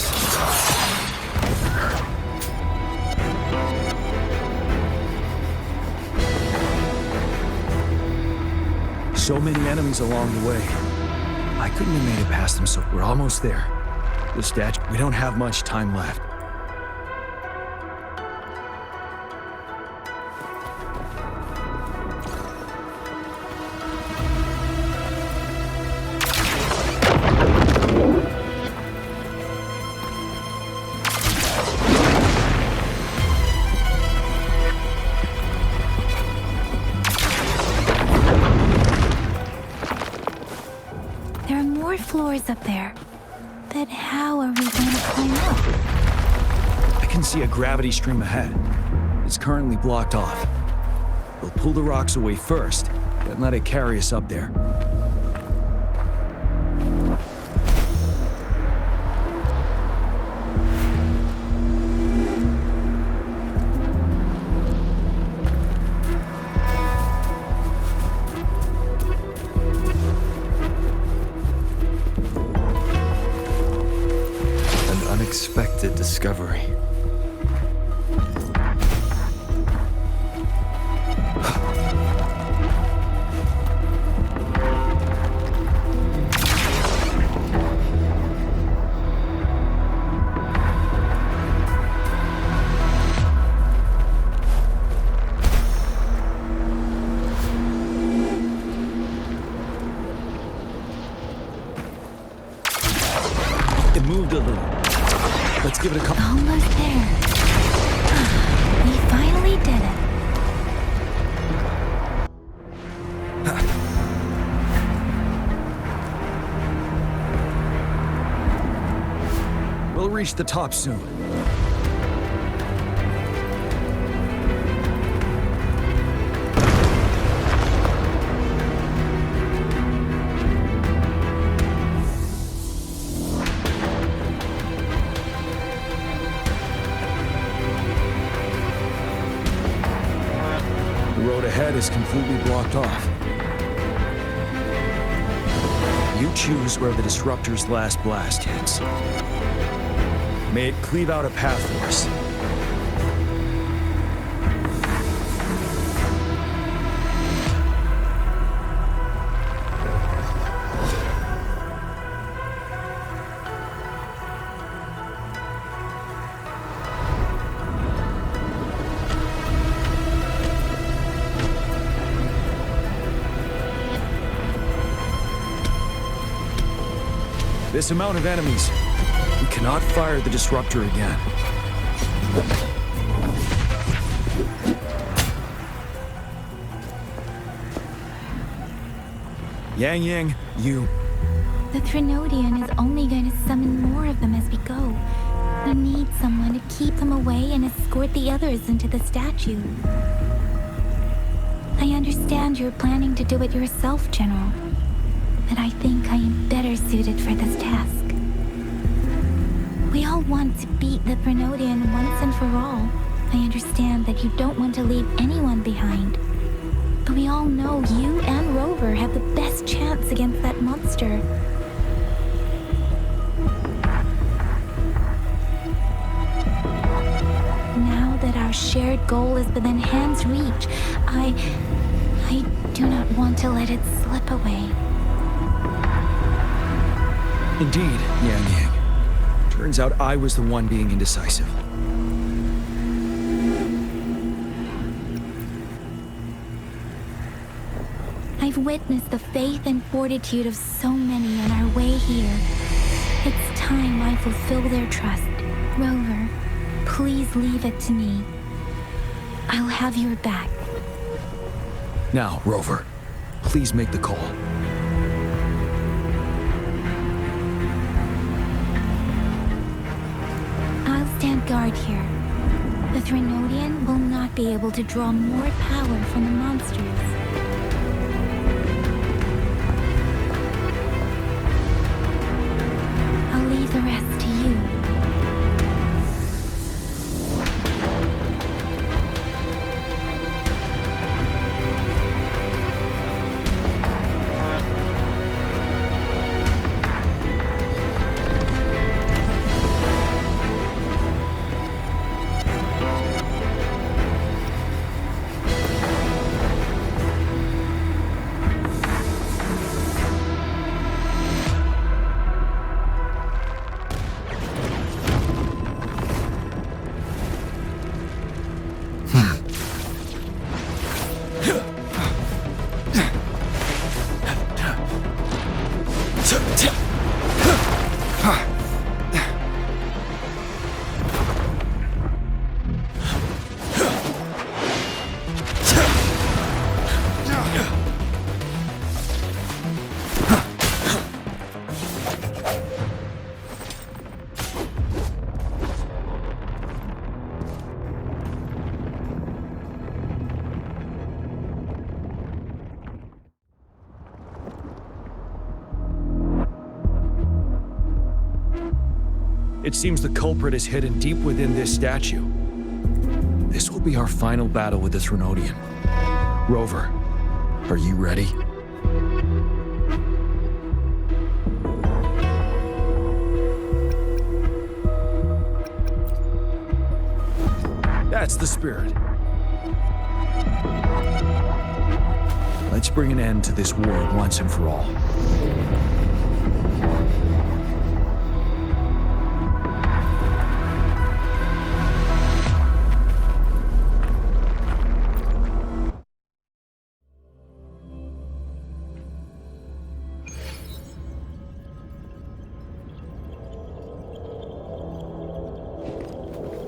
So many enemies along the way. I couldn't have made it past them, so we're almost there. The statue. We don't have much time left. There are more floors up there. But how are we going to climb up? I can see a gravity stream ahead. It's currently blocked off. We'll pull the rocks away first, then let it carry us up there. Unexpected discovery. It moved a little. Let's give it a couple. Almost there. We finally did it. We'll reach the top soon. The road ahead is completely blocked off. You choose where the Disruptor's last blast hits. May it cleave out a path for us. This amount of enemies. We cannot fire the disruptor again. Yang, you... The Threnodian is only going to summon more of them as we go. We need someone to keep them away and escort the others into the statue. I understand you're planning to do it yourself, General, but I think I am better suited for this task. We all want to beat the Threnodian once and for all. I understand that you don't want to leave anyone behind. But we all know you and Rover have the best chance against that monster. Now that our shared goal is within hand's reach, I do not want to let it slip away. Indeed, Yang. Turns out I was the one being indecisive. I've witnessed the faith and fortitude of so many on our way here. It's time I fulfill their trust. Rover, please leave it to me. I'll have your back. Now, Rover, please make the call. I'll stand guard here. The Threnodian will not be able to draw more power from the monsters. I'll leave the rest to you. It seems the culprit is hidden deep within this statue. This will be our final battle with the Threnodian. Rover, are you ready? That's the spirit. Let's bring an end to this war once and for all.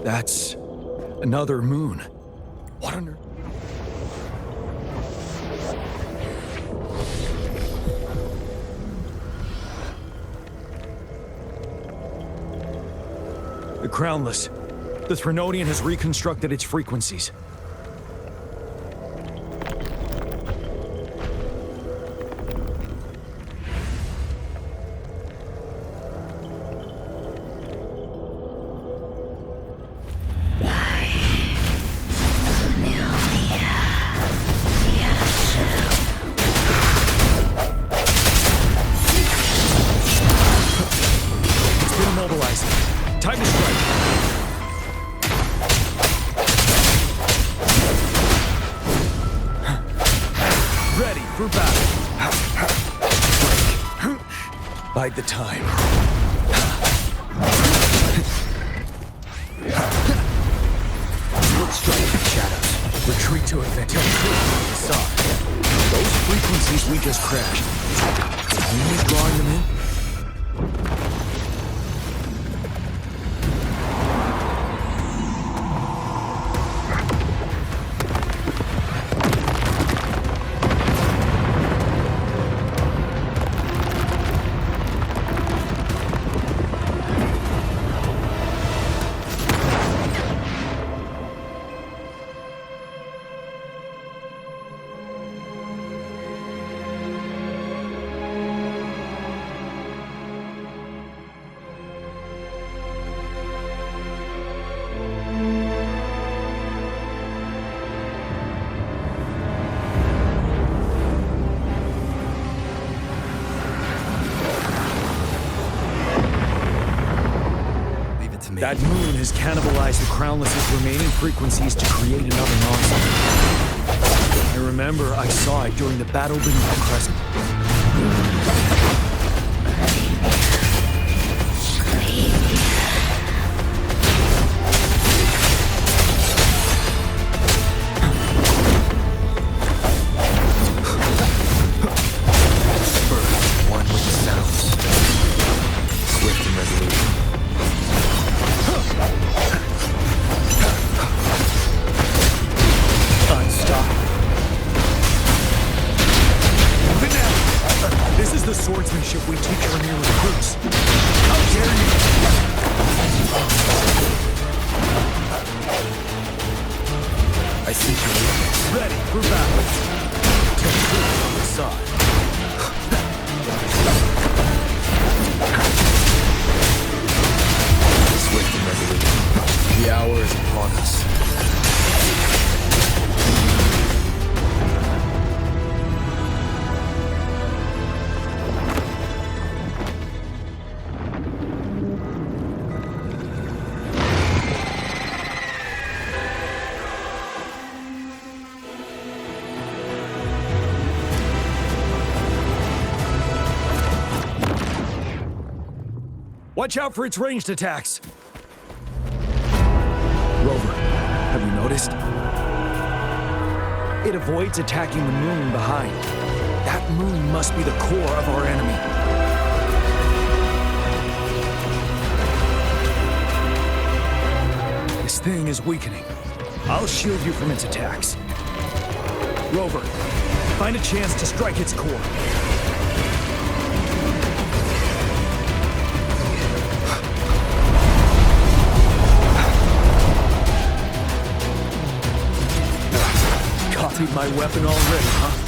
That's another moon. What on earth? The Crownless. The Threnodian has reconstructed its frequencies. Time to strike. Ready for battle. Bide the time. Let's strike the shadows. Retreat to advance. Those frequencies we just crashed. Are you drawing them in? with me. That moon has cannibalized the Crownless's remaining frequencies to create another monster. I remember I saw it during the battle beneath the crescent. One with the sounds. Swift and resolute. This is the swordsmanship we teach our new recruits. How dare you! I see your weakness. Ready for battle. Take truth on the side. Swift and resolute. The hour is upon us. Watch out for its ranged attacks. Rover, have you noticed? It avoids attacking the moon behind. That moon must be the core of our enemy. This thing is weakening. I'll shield you from its attacks. Rover, find a chance to strike its core. Copied my weapon already, huh?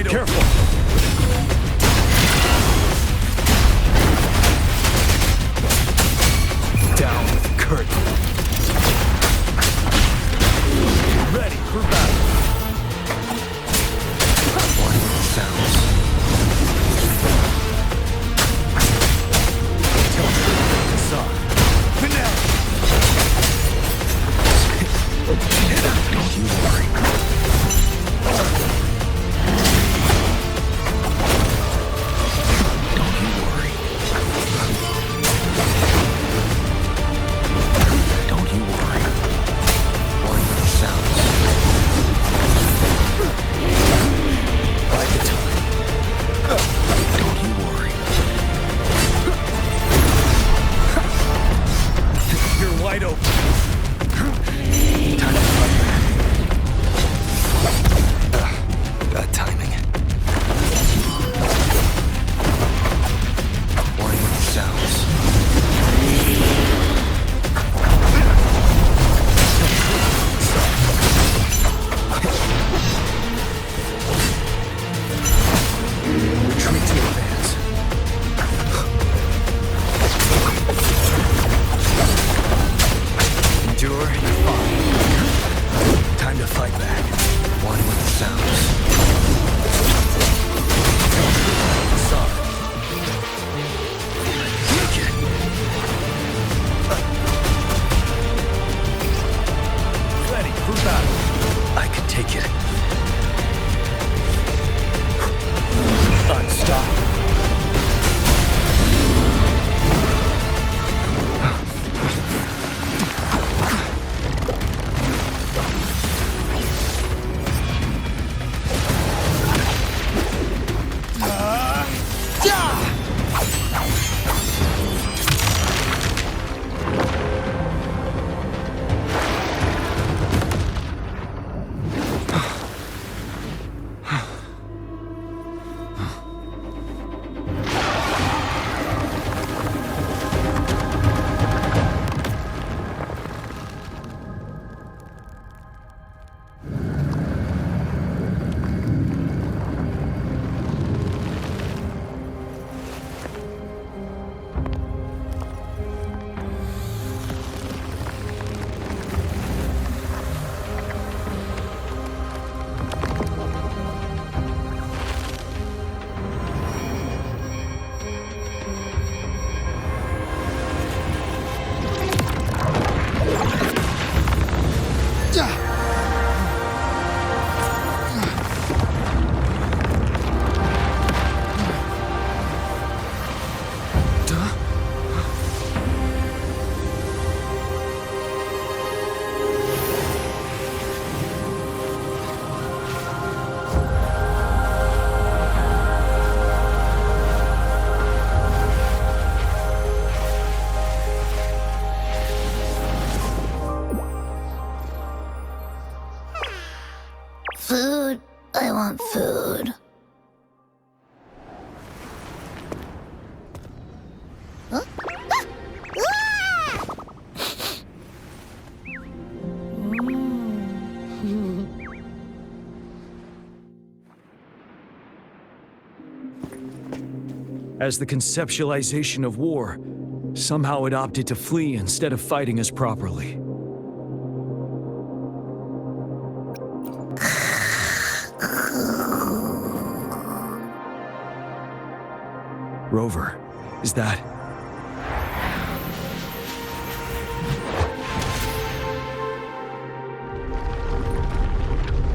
wide open. Careful. Down with the curtain. Ready for battle. One sounds. Decide. Finale. Don't you worry. Don't you worry. Don't you worry. One sounds. By the time. Don't you worry. You're wide open. Time to fight back. Bad timing. Warning sounds. Retreat to advance. Endure, you're fine. Time to fight back. Warning sounds. Sorry. Take it. Ready for battle. I can take it. Unstoppable. Food. I want food. Huh? As the conceptualization of war, somehow it opted to flee instead of fighting us properly. Rover, is that...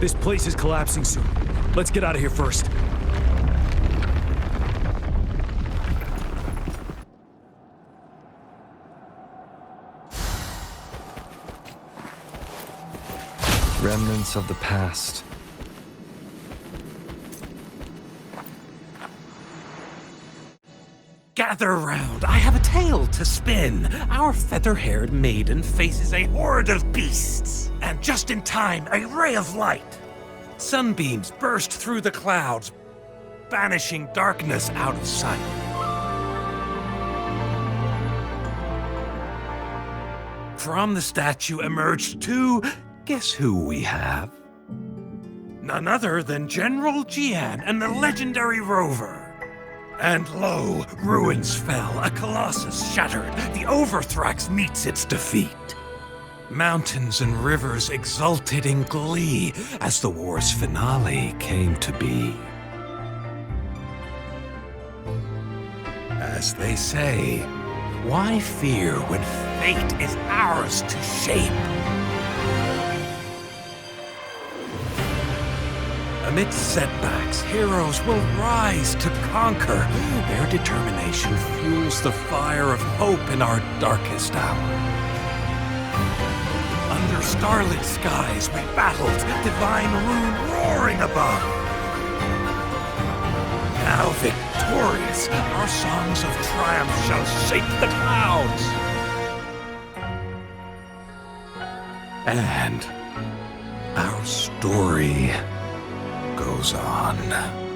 This place is collapsing soon. Let's get out of here first. Remnants of the past. Gather round, I have a tale to spin. Our feather-haired maiden faces a horde of beasts. And just in time, a ray of light. Sunbeams burst through the clouds, banishing darkness out of sight. From the statue emerged two. Guess who we have? None other than General Jian and the legendary rover. And lo, ruins fell, a colossus shattered, the Overthrax meets its defeat. Mountains and rivers exulted in glee as the war's finale came to be. As they say, why fear when fate is ours to shape? Amidst setbacks, heroes will rise to conquer. Their determination fuels the fire of hope in our darkest hour. Under starlit skies we battled, divine rune roaring above. Now victorious, our songs of triumph shall shake the clouds. And our story goes on.